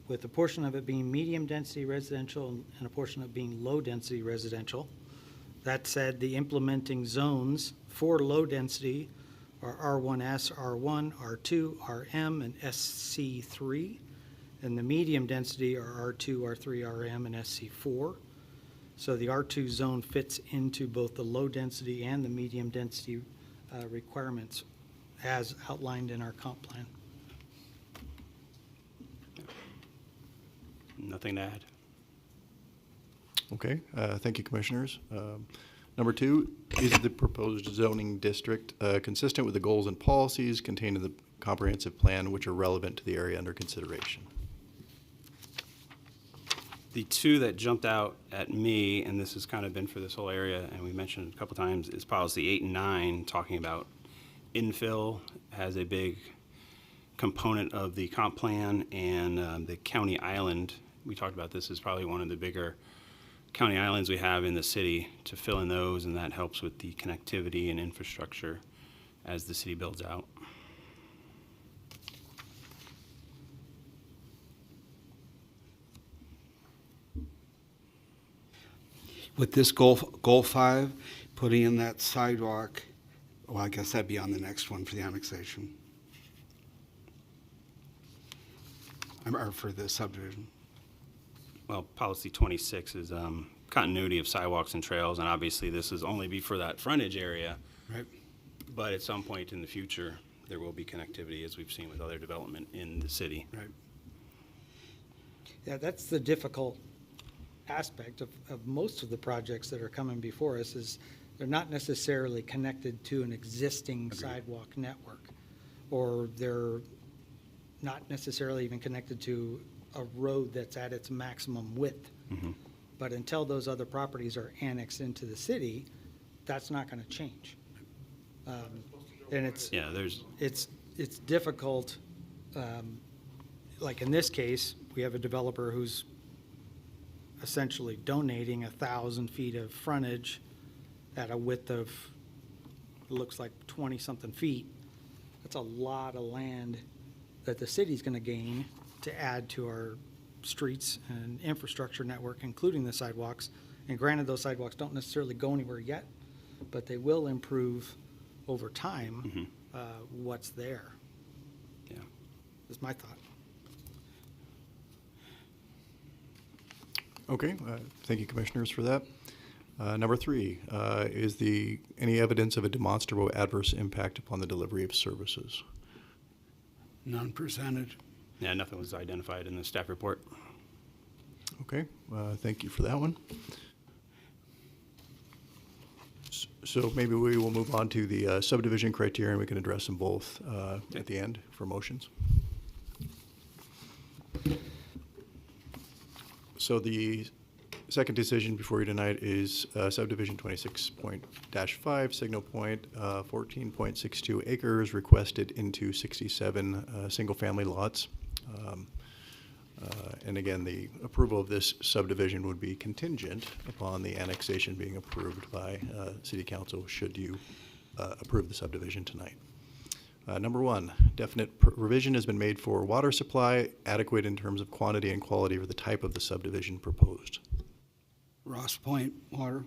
with a portion of it being medium-density residential and a portion of it being low-density residential. That said, the implementing zones for low-density are R1S, R1, R2, RM, and SC3. And the medium-density are R2, R3, RM, and SC4. So the R2 zone fits into both the low-density and the medium-density requirements as outlined in our comp plan. Nothing to add. Okay, thank you, commissioners. Number two, is the proposed zoning district consistent with the goals and policies contained in the comprehensive plan which are relevant to the area under consideration? The two that jumped out at me, and this has kind of been for this whole area, and we mentioned it a couple times, is policy 8 and 9, talking about infill has a big component of the comp plan, and the county island, we talked about this, is probably one of the bigger county islands we have in the city to fill in those, and that helps with the connectivity and infrastructure as the city builds out. With this goal 5, putting in that sidewalk, well, I guess that'd be on the next one for the annexation. Or for the subdivision. Well, policy 26 is continuity of sidewalks and trails, and obviously this is only be for that frontage area. Right. But at some point in the future, there will be connectivity, as we've seen with other development in the city. Right. Yeah, that's the difficult aspect of most of the projects that are coming before us is they're not necessarily connected to an existing sidewalk network, or they're not necessarily even connected to a road that's at its maximum width. But until those other properties are annexed into the city, that's not going to change. And Yeah, there's, it's difficult. Like in this case, we have a developer who's essentially donating 1,000 feet of frontage at a width of, it looks like 20-something feet. That's a lot of land that the city's going to gain to add to our streets and infrastructure network, including the sidewalks. And granted, those sidewalks don't necessarily go anywhere yet, but they will improve over time what's there. yeah. Is my thought. Okay, thank you, Commissioners, for that. Number 3, is any evidence of a demonstrable adverse impact upon the delivery of services? None presented. Yeah, nothing was identified in the staff report. Okay, thank you for that one. So maybe we will move on to the subdivision criteria, and we can address them both at the end for motions. So the second decision before you tonight is subdivision 26.-5, signal point, 14.62 acres requested into 67 single-family lots. And again, the approval of this subdivision would be contingent upon the annexation being approved by City Council should you approve the subdivision tonight. Number 1, definite provision has been made for water supply, adequate in terms of quantity and quality for the type of the subdivision proposed. Ross Point Water.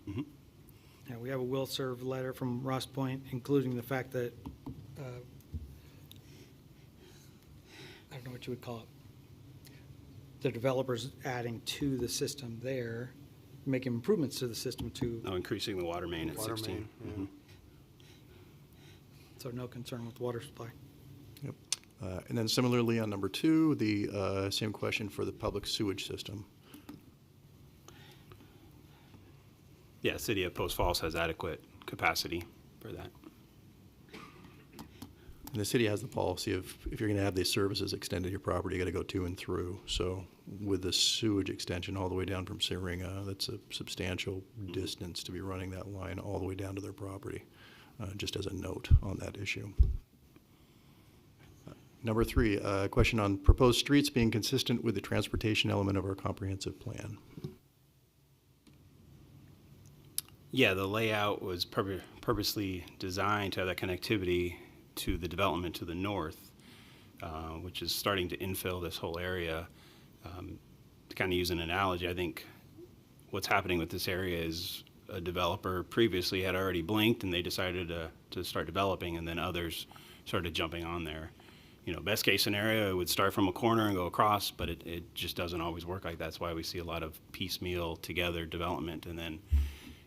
Yeah, we have a will serve letter from Ross Point, including the fact that, I don't know what you would call it. The developer's adding to the system there, making improvements to the system to, Oh, increasing the water main at Water 16. main, so no concern with water supply. Yep. And then similarly on number 2, the same question for the public sewage system. Yeah, City of Post Falls has adequate capacity for that. And the city has the policy of if you're going to have these services extended to your property, you got to go to and through. So with the sewage extension all the way down from Syringa, that's a substantial distance to be running that line all the way down to their property, just as a note on that issue. Number 3, a question on proposed streets being consistent with the transportation element of our comprehensive plan. Yeah, the layout was purposely designed to have that connectivity to the development to the north, which is starting to infill this whole area. To kind of use an analogy, I think what's happening with this area is a developer previously had already blinked and they decided to start developing, and then others started jumping on there. You know, best case scenario, it would start from a corner and go across, but it just doesn't always work like that. That's why we see a lot of piecemeal together development, and then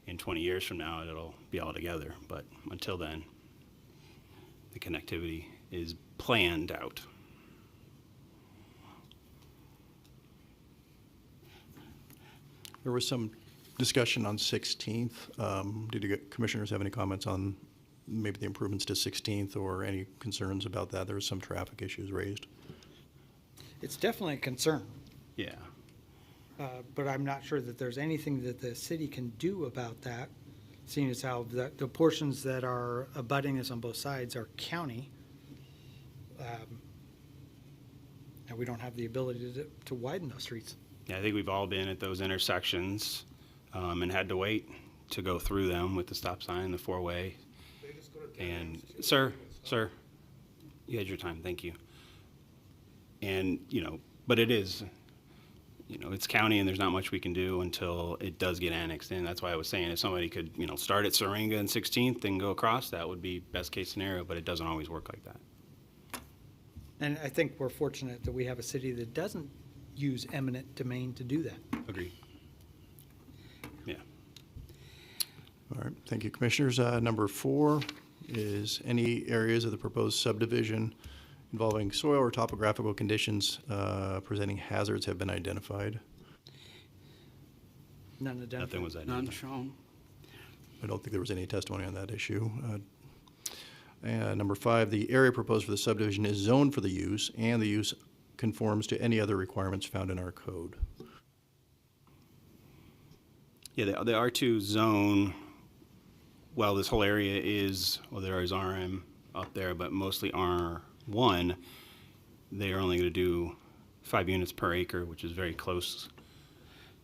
in 20 years from now, it'll be all together. But until then, the connectivity is planned out. There was some discussion on 16th. Did you commissioners have any comments on maybe the improvements to 16th or any concerns about that? There was some traffic issues raised. It's definitely a concern, Yeah. but I'm not sure that there's anything that the city can do about that, seeing as how the portions that are abutting us on both sides are county. And we don't have the ability to widen those streets. Yeah, I think we've all been at those intersections and had to wait to go through them with the stop sign, the four-way. And, sir, you had your time, thank you. And, you know, but it is, you know, it's county and there's not much we can do until it does get annexed in. That's why I was saying if somebody could, you know, start at Syringa and 16th and go across, that would be best case scenario, but it doesn't always work like that. And I think we're fortunate that we have a city that doesn't use eminent domain to do that. Agreed. Yeah. All right, thank you, Commissioners. Number 4 is any areas of the proposed subdivision involving soil or topographical conditions presenting hazards have been identified. None identified. Nothing was None identified. shown. I don't think there was any testimony on that issue. And number 5, the area proposed for the subdivision is zoned for the use, and the use conforms to any other requirements found in our code. Yeah, the R2 zone, well, this whole area is, well, there is RM up there, but mostly R1. They are only going to do 5 units per acre, which is very close.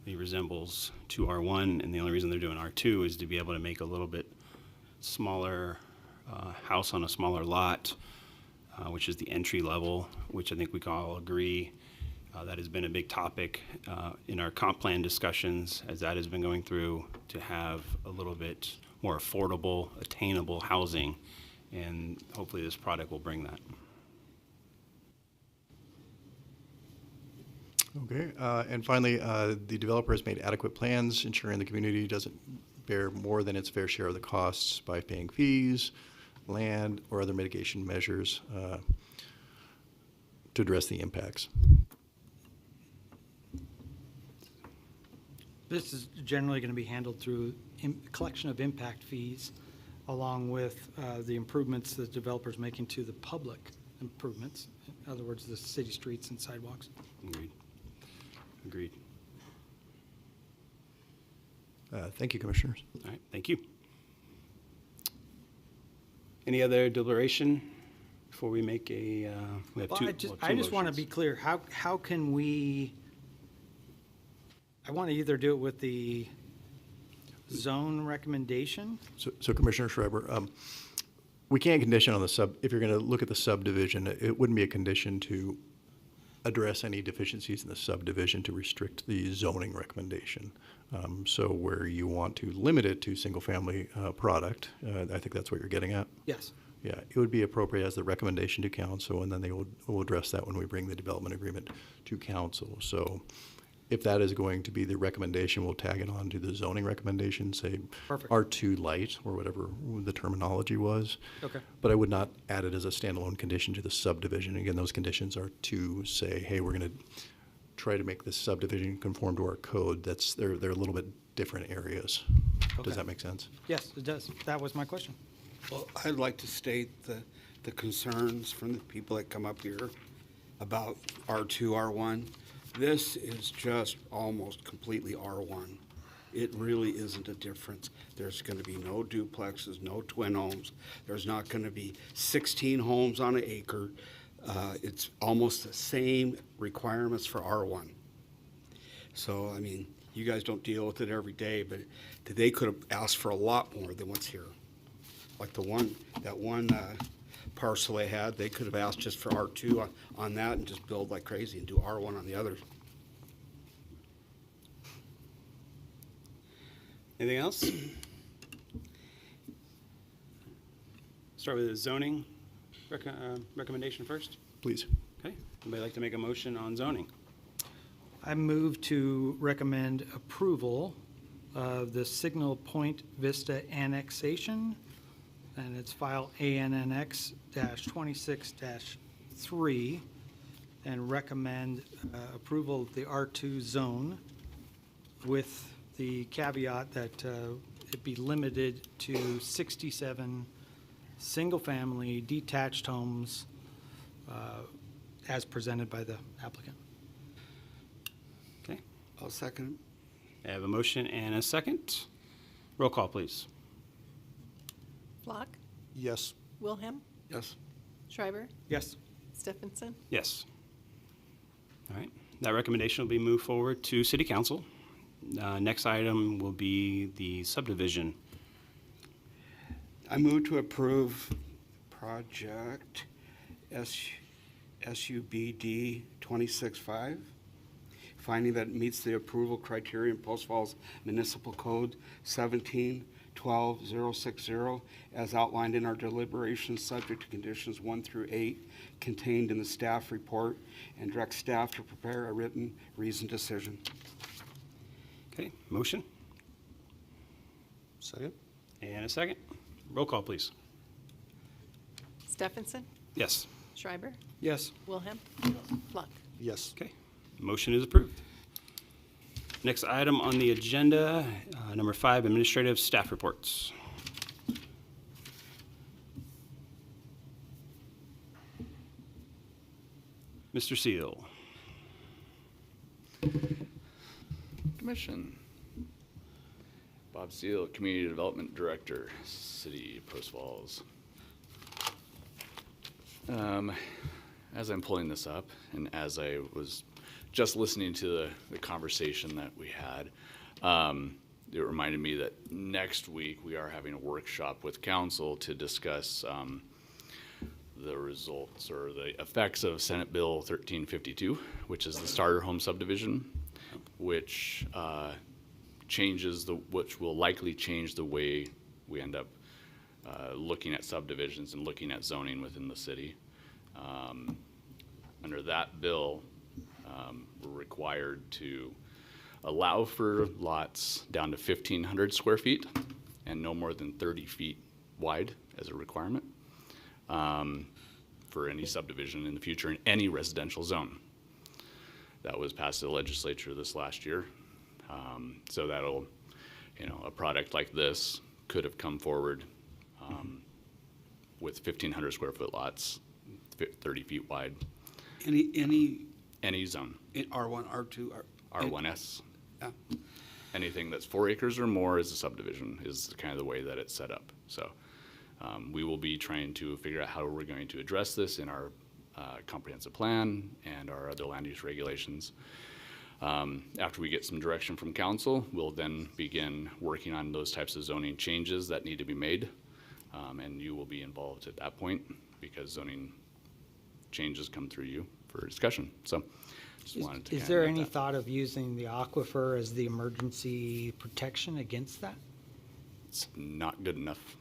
It resembles to R1, and the only reason they're doing R2 is to be able to make a little bit smaller house on a smaller lot, which is the entry level, which I think we can all agree that has been a big topic in our comp plan discussions as that has been going through, to have a little bit more affordable, attainable housing, and hopefully this product will bring that. Okay, and finally, the developer has made adequate plans ensuring the community doesn't bear more than its fair share of the costs by paying fees, land, or other mitigation measures to address the impacts. This is generally going to be handled through collection of impact fees, along with the improvements the developer's making to the public improvements, in other words, the city streets and sidewalks. Agreed. Agreed. Thank you, Commissioners. All right, thank you. Any other deliberation before we make a, we have Well, two I just want to motions. be clear, how can we, I want to either do it with the zone recommendation? So Commissioner Schreiber, we can't condition on the if you're going to look at the subdivision, it wouldn't be a condition to address any deficiencies in the subdivision to restrict the zoning recommendation. So where you want to limit it to single-family product, I think that's what you're getting at. Yes. Yeah, it would be appropriate as the recommendation to council, and then they will address that when we bring the development agreement to council. So if that is going to be the recommendation, we'll tag it on to the zoning recommendation, say Perfect. R2 light, or whatever the terminology was. Okay. But I would not add it as a standalone condition to the subdivision. Again, those conditions are to say, hey, we're going to try to make this subdivision conform to our code. They're a little bit different areas. Okay. Does that make sense? Yes, it does. That was my question. Well, I'd like to state the concerns from the people that come up here about R2, R1. This is just almost completely R1. It really isn't a difference. There's going to be no duplexes, no twin homes. There's not going to be 16 homes on an acre. It's almost the same requirements for R1. So, I mean, you guys don't deal with it every day, but they could have asked for a lot more than what's here. Like that one parcel they had, they could have asked just for R2 on that and just build like crazy and do R1 on the others. Anything else? Start with the zoning recommendation first. Please. Okay, anybody like to make a motion on zoning? I move to recommend approval of the Signal Point Vista annexation, and it's file ANNX-26-3, and recommend approval of the R2 zone with the caveat that it be limited to 67 single-family detached homes as presented by the applicant. Okay, I'll second I have a motion and a second. Roll call, please. Flock, Yes. Wilhelm, it. Yes. Schreiber, Yes. Stephenson. Yes. All right, that recommendation will be moved forward to City Council. Next item will be the subdivision. I move to approve project SUBD 26-5, finding that it meets the approval criteria in Post Falls Municipal Code 17 12060 as outlined in our deliberations, subject to conditions 1 through 8 contained in the staff report, and direct staff to prepare a written reasoned decision. Okay, motion Second? and a second. Roll call, please. Stephenson? Yes. Schreiber? Yes. Wilhelm? Flock? Yes. Okay, motion is approved. Next item on the agenda, number 5, administrative staff reports. Mr. Seal. Commission. Bob Seal, Community Development Director, City of Post Falls. As I'm pulling this up, and as I was just listening to the conversation that we had, it reminded me that next week we are having a workshop with council to discuss the results or the effects of Senate Bill 1352, which is the starter home subdivision, which which will likely change the way we end up looking at subdivisions and looking at zoning within the city. Under that bill, we're required to allow for lots down to 1,500 square feet and no more than 30 feet wide as a requirement for any subdivision in the future in any residential zone. That was passed to the legislature this last year. So that'll, a product like this could have come forward with 1,500 square foot lots, 30 feet wide. Any zone. R1, R2, R1S. Yeah. Anything that's 4 acres or more is a subdivision, is kind of the way that it's set up. So we will be trying to figure out how we're going to address this in our comprehensive plan and our other land use regulations. After we get some direction from council, we'll then begin working on those types of zoning changes that need to be made. And you will be involved at that point because zoning changes come through you for discussion. So just wanted to. Is there any thought of using the aquifer as the emergency protection against that? It's not good enough.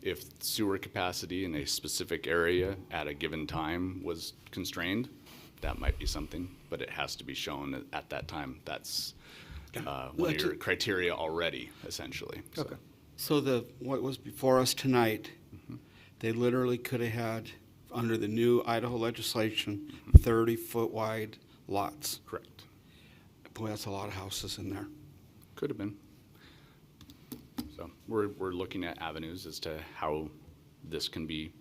If sewer capacity in a specific area at a given time was constrained, that might be something, but it has to be shown at that time. That's one of your criteria already, essentially. So. Okay. So what was before us tonight, they literally could have had, under the new Idaho legislation, 30-foot wide lots. Correct. Boy, that's a lot of houses in there. Could have been. So we're looking at avenues as to how this can be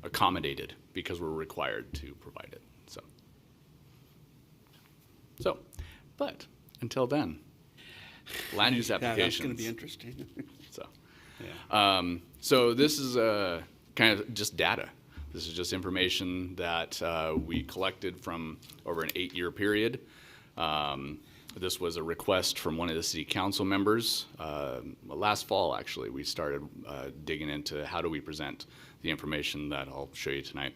accommodated because we're required to provide it. So, but until then, land use applications. That's going to be interesting. So, Yeah. So this is kind of just data. This is just information that we collected from over an 8-year period. This was a request from one of the city council members. Last fall, actually, we started digging into how do we present the information that I'll show you tonight.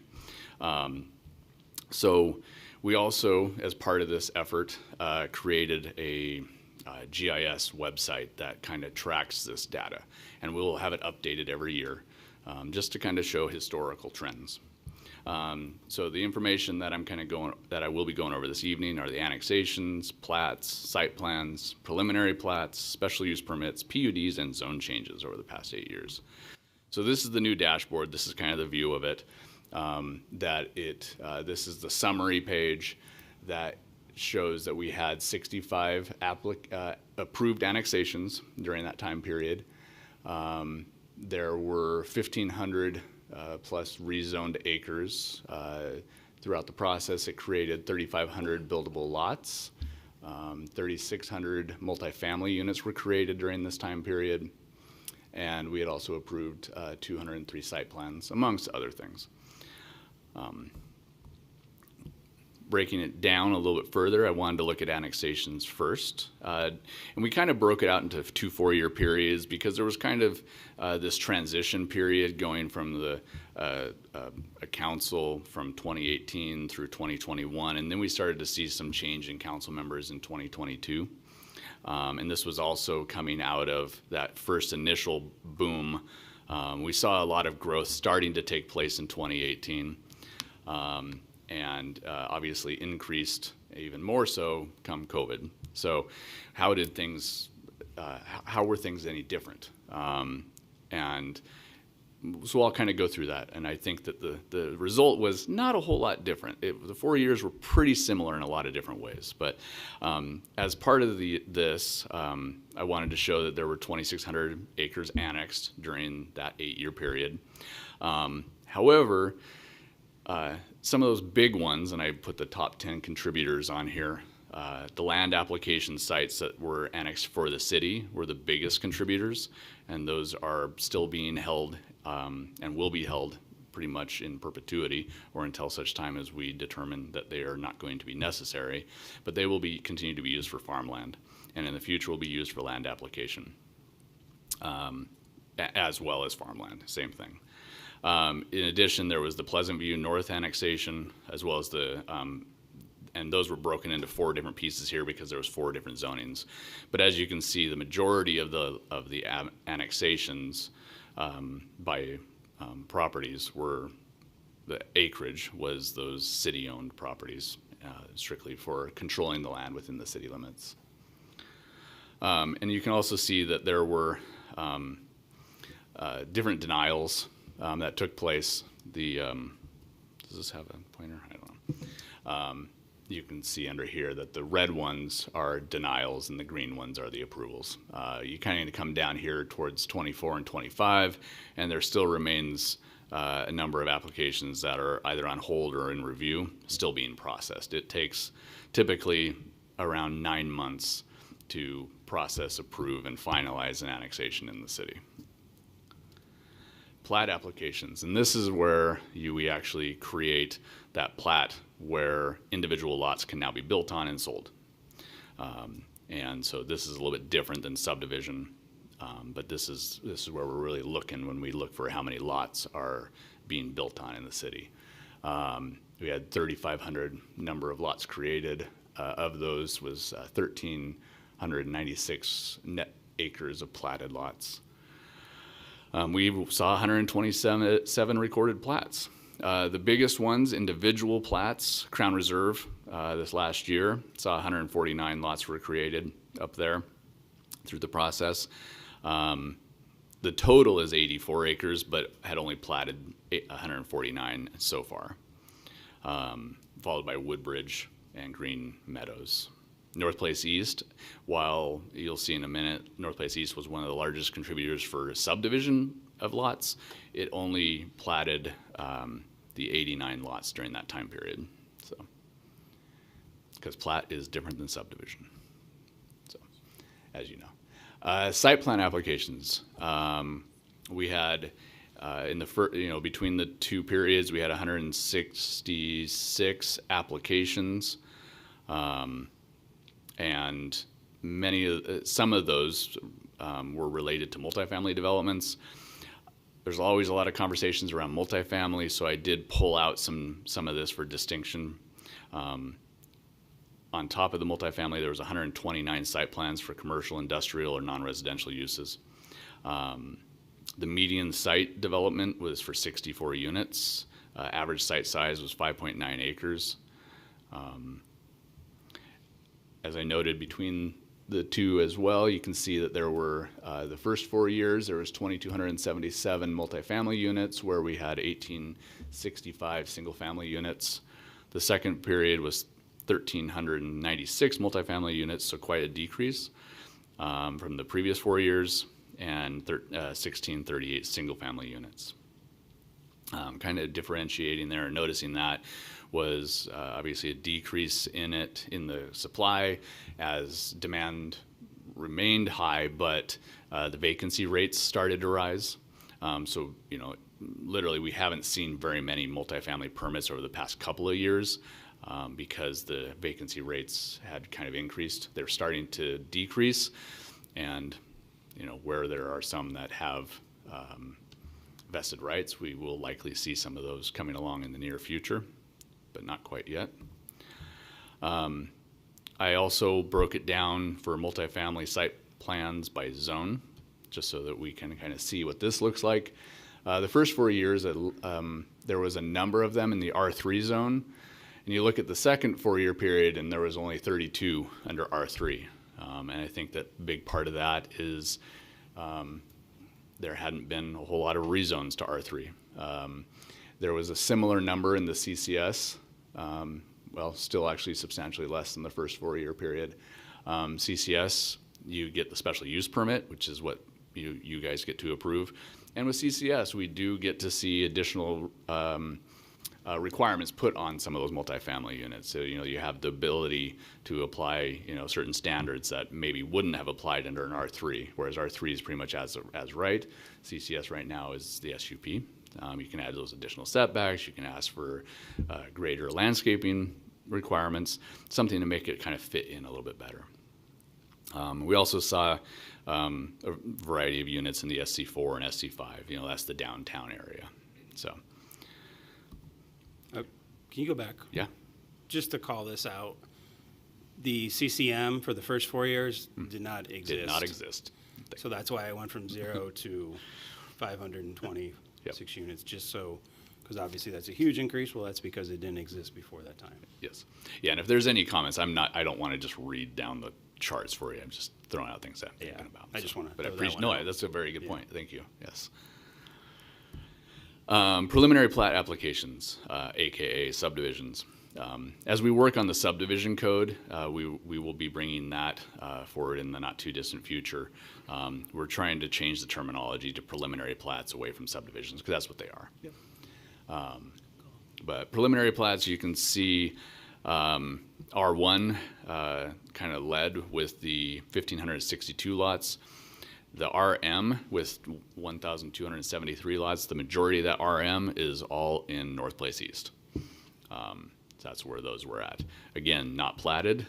So we also, as part of this effort, created a GIS website that kind of tracks this data, and we'll have it updated every year just to kind of show historical trends. So the information that I will be going over this evening are the annexations, plats, site plans, preliminary plats, special use permits, PUDs, and zone changes over the past 8 years. So this is the new dashboard. This is kind of the view of it. This is the summary page that shows that we had 65 approved annexations during that time period. There were 1,500 plus rezoned acres. Throughout the process, it created 3,500 buildable lots. 3,600 multifamily units were created during this time period. And we had also approved 203 site plans, amongst other things. Breaking it down a little bit further, I wanted to look at annexations first. And we kind of broke it out into 2 4-year periods because there was kind of this transition period going from the a council from 2018 through 2021. And then we started to see some change in council members in 2022. And this was also coming out of that first initial boom. We saw a lot of growth starting to take place in 2018, and obviously increased even more so come COVID. So how did things, how were things any different? And so I'll kind of go through that. And I think that the result was not a whole lot different. The 4 years were pretty similar in a lot of different ways. But as part of this, I wanted to show that there were 2,600 acres annexed during that 8-year period. However, some of those big ones, and I put the top 10 contributors on here, the land application sites that were annexed for the city were the biggest contributors, and those are still being held and will be held pretty much in perpetuity or until such time as we determine that they are not going to be necessary, but they will be continue to be used for farmland, and in the future will be used for land application, as well as farmland, same thing. In addition, there was the Pleasant View North annexation, as well as the, and those were broken into 4 different pieces here because there was 4 different zonings. But as you can see, the majority of the annexations by properties were, the acreage was those city-owned properties, strictly for controlling the land within the city limits. And you can also see that there were different denials that took place. Does this have a pointer? I don't know. You can see under here that the red ones are denials and the green ones are the approvals. You kind of need to come down here towards 24 and 25, and there still remains a number of applications that are either on hold or in review, still being processed. It takes typically around 9 months to process, approve, and finalize an annexation in the city. Plat applications, and this is where we actually create that plat where individual lots can now be built on and sold. And so this is a little bit different than subdivision, but this is where we're really looking when we look for how many lots are being built on in the city. We had 3,500 number of lots created. Of those was 1,396 net acres of platted lots. We saw 127 recorded plats. The biggest ones, individual plats, Crown Reserve, this last year, saw 149 lots were created up there through the process. The total is 84 acres, but had only platted 149 so far, followed by Woodbridge and Green Meadows. North Place East, while you'll see in a minute, North Place East was one of the largest contributors for subdivision of lots. It only platted the 89 lots during that time period. So, because plat is different than subdivision. So, as you know, site plan applications. We had in the between the 2 periods, we had 166 applications. And some of those were related to multifamily developments. There's always a lot of conversations around multifamily, so I did pull out some of this for distinction. On top of the multifamily, there was 129 site plans for commercial, industrial, or non-residential uses. The median site development was for 64 units. Average site size was 5.9 acres. As I noted, between the 2 as well, you can see that there were, the first 4 years, there was 2,277 multifamily units, where we had 1,865 single-family units. The second period was 1,396 multifamily units, so quite a decrease from the previous 4 years, and 1,638 single-family units. Kind of differentiating there and noticing that was obviously a decrease in the supply as demand remained high, but the vacancy rates started to rise. So, literally we haven't seen very many multifamily permits over the past couple of years because the vacancy rates had kind of increased. They're starting to decrease, and where there are some that have vested rights, we will likely see some of those coming along in the near future, but not quite yet. I also broke it down for multifamily site plans by zone, just so that we can kind of see what this looks like. The first 4 years, there was a number of them in the R3 zone. And you look at the second 4-year period, and there was only 32 under R3. And I think that a big part of that is there hadn't been a whole lot of rezones to R3. There was a similar number in the CCS, well, still actually substantially less than the first 4-year period. CCS, you get the special use permit, which is what you guys get to approve. And with CCS, we do get to see additional requirements put on some of those multifamily units. So, you have the ability to apply, certain standards that maybe wouldn't have applied under an R3, whereas R3 is pretty much as right. CCS right now is the SUP. You can add those additional setbacks. You can ask for greater landscaping requirements, something to make it kind of fit in a little bit better. We also saw a variety of units in the SC4 and SC5. That's the downtown area. So. Can you go back? Yeah. Just to call this out, the CCM for the first 4 years did not exist. Did not exist. So that's why I went from 0 to 526 units, just so, because obviously that's a huge increase. Well, that's because it didn't exist before that time. Yes. Yeah, and if there's any comments, I don't want to just read down the charts for you. I'm just throwing out things that I'm thinking about. I just want to. But I appreciate. No, that's a very good point. Thank you. Yes. Preliminary plat applications, AKA subdivisions. As we work on the subdivision code, we will be bringing that forward in the not too distant future. We're trying to change the terminology to preliminary plats away from subdivisions, because that's what they are. Yep. But preliminary plats, you can see R1 kind of led with the 1,562 lots. The RM with 1,273 lots, the majority of that RM is all in North Place East. So that's where those were at. Again, not platted.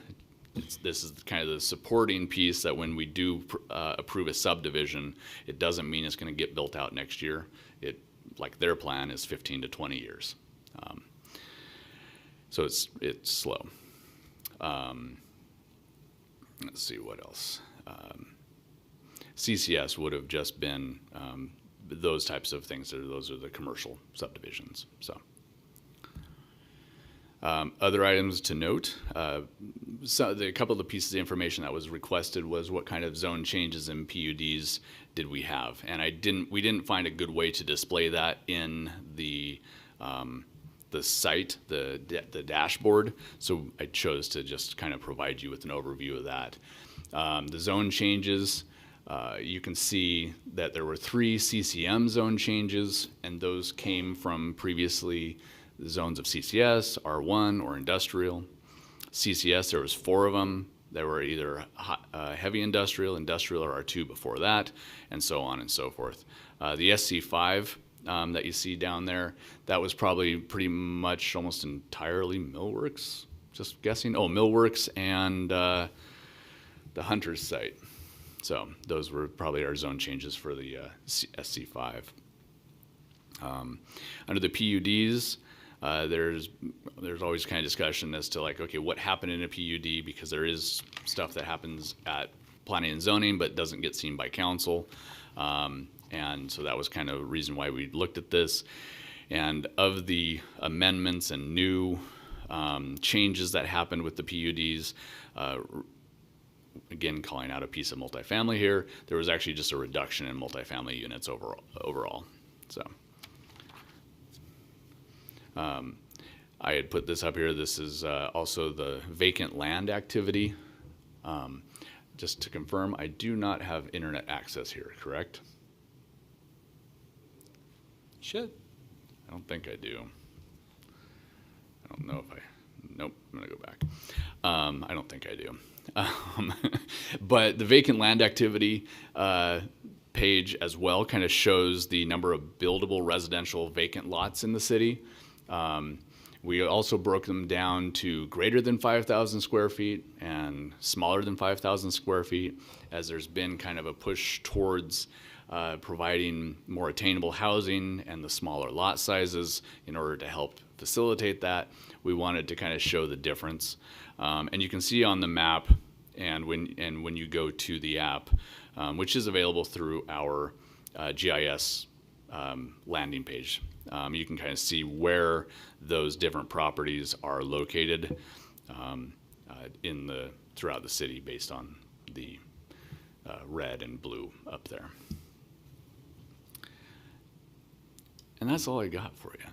This is kind of the supporting piece that when we do approve a subdivision, it doesn't mean it's going to get built out next year. Like their plan is 15 to 20 years. So it's slow. Let's see what else. CCS would have just been those types of things. Those are the commercial subdivisions. So, other items to note. A couple of the pieces of information that was requested was what kind of zone changes in PUDs did we have, and we didn't find a good way to display that in the site, the dashboard. So I chose to just kind of provide you with an overview of that. The zone changes. You can see that there were 3 CCM zone changes, and those came from previously the zones of CCS, R1, or industrial. CCS, there was 4 of them. There were either heavy industrial, or R2 before that, and so on and so forth. The SC5 that you see down there, that was probably pretty much almost entirely millworks, just guessing. Oh, millworks and the Hunter's site. So those were probably our zone changes for the SC5. Under the PUDs, there's always kind of discussion as to like, okay, what happened in a PUD, because there is stuff that happens at planning and zoning but doesn't get seen by council. And so that was kind of a reason why we looked at this. And of the amendments and new changes that happened with the PUDs, again, calling out a piece of multifamily here, there was actually just a reduction in multifamily units overall. So I had put this up here. This is also the vacant land activity. Just to confirm, I do not have internet access here, correct? Should. I don't think I do. I don't know if nope, I'm gonna go back. I don't think I do. But the vacant land activity page as well kind of shows the number of buildable residential vacant lots in the city. We also broke them down to greater than 5,000 square feet and smaller than 5,000 square feet, as there's been kind of a push towards providing more attainable housing and the smaller lot sizes in order to help facilitate that. We wanted to kind of show the difference. And you can see on the map, and when you go to the app, which is available through our GIS landing page, you can kind of see where those different properties are located throughout the city based on the red and blue up there. And that's all I got for you.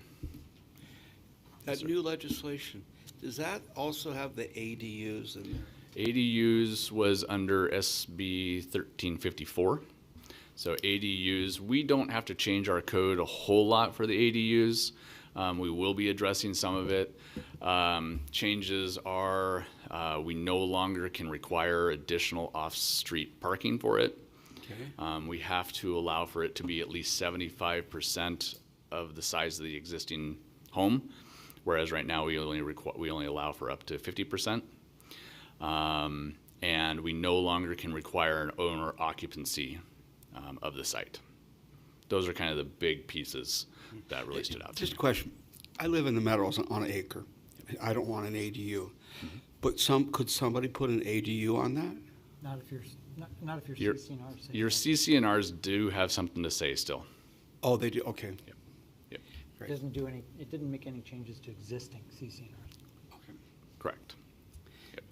That new legislation, does that also have the ADUs in there? ADUs was under SB 1354. So ADUs, we don't have to change our code a whole lot for the ADUs. We will be addressing some of it. Changes are we no longer can require additional off-street parking for it. Okay. We have to allow for it to be at least 75% of the size of the existing home, whereas right now we only allow for up to 50%. And we no longer can require an owner occupancy of the site. Those are kind of the big pieces that really stood out to me. Just a question. I live in the Meadows on an acre. I don't want an ADU. But could somebody put an ADU on that? Not if you're CCNR. Your CCNRs do have something to say still. Oh, they do, okay. Yep. It didn't make any changes to existing CCNRs. Okay. Correct. Yep.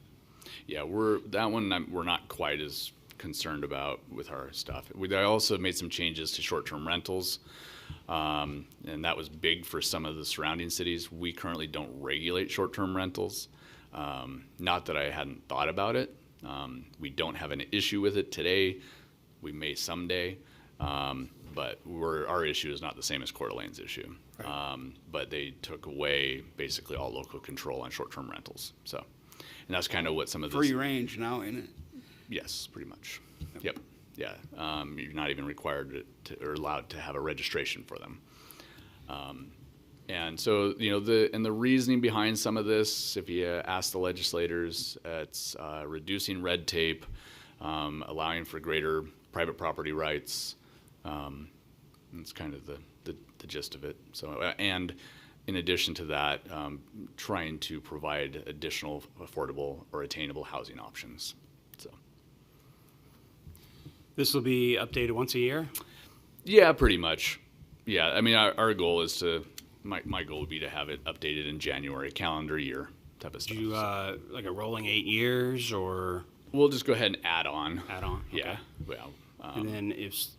Yeah, we're not quite as concerned about with our stuff. I also made some changes to short-term rentals, and that was big for some of the surrounding cities. We currently don't regulate short-term rentals. Not that I hadn't thought about it. We don't have an issue with it today. We may someday, but our issue is not the same as Coeur d'Alene's issue. Right. But they took away basically all local control on short-term rentals. So, and that's kind of what some of this. Free range now, isn't it? Yes, pretty much. Yep. Yeah. You're not even required or allowed to have a registration for them. And so, the reasoning behind some of this, if you ask the legislators, it's reducing red tape, allowing for greater private property rights. That's kind of the gist of it. So, and in addition to that, trying to provide additional affordable or attainable housing options. So, This will be updated once a year? yeah, pretty much. Yeah, I mean, our goal is to. My goal would be to have it updated in January, calendar year type of stuff. Do you, like a rolling 8 years, or? We'll just go ahead and add on. Add on? Yeah. Well, And then this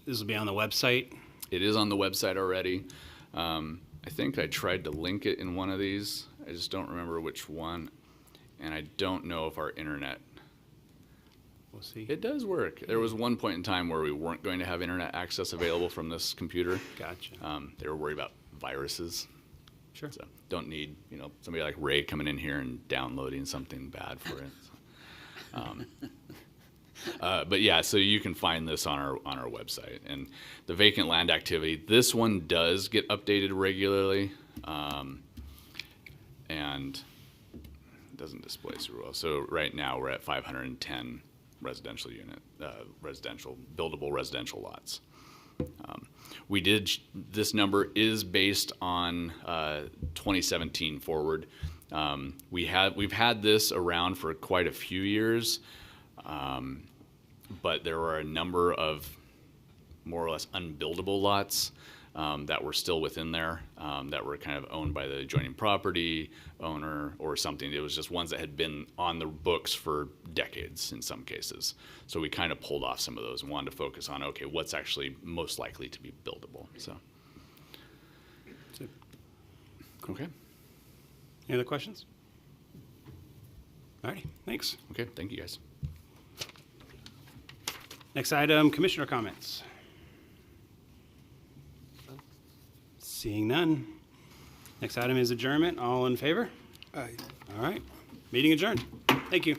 will be on the website? it is on the website already. I think I tried to link it in one of these. I just don't remember which one. And I don't know if our internet. We'll see. It does work. There was one point in time where we weren't going to have internet access available from this computer. Gotcha. They were worried about viruses. Sure. So don't need, somebody like Ray coming in here and downloading something bad for it. But yeah, so you can find this on our website. And the vacant land activity, this one does get updated regularly, and doesn't display super well. So right now we're at 510 buildable residential lots. This number is based on 2017 forward. We've had this around for quite a few years, but there were a number of more or less unbuildable lots that were still within there, that were kind of owned by the adjoining property owner or something. It was just ones that had been on the books for decades in some cases. So we kind of pulled off some of those and wanted to focus on, okay, what's actually most likely to be buildable. So, okay. Any other questions? All righty, thanks. Okay, thank you guys. Next item, commissioner comments. Seeing none. Next item is adjournment. All in favor? Aye. All right. Meeting adjourned. Thank you.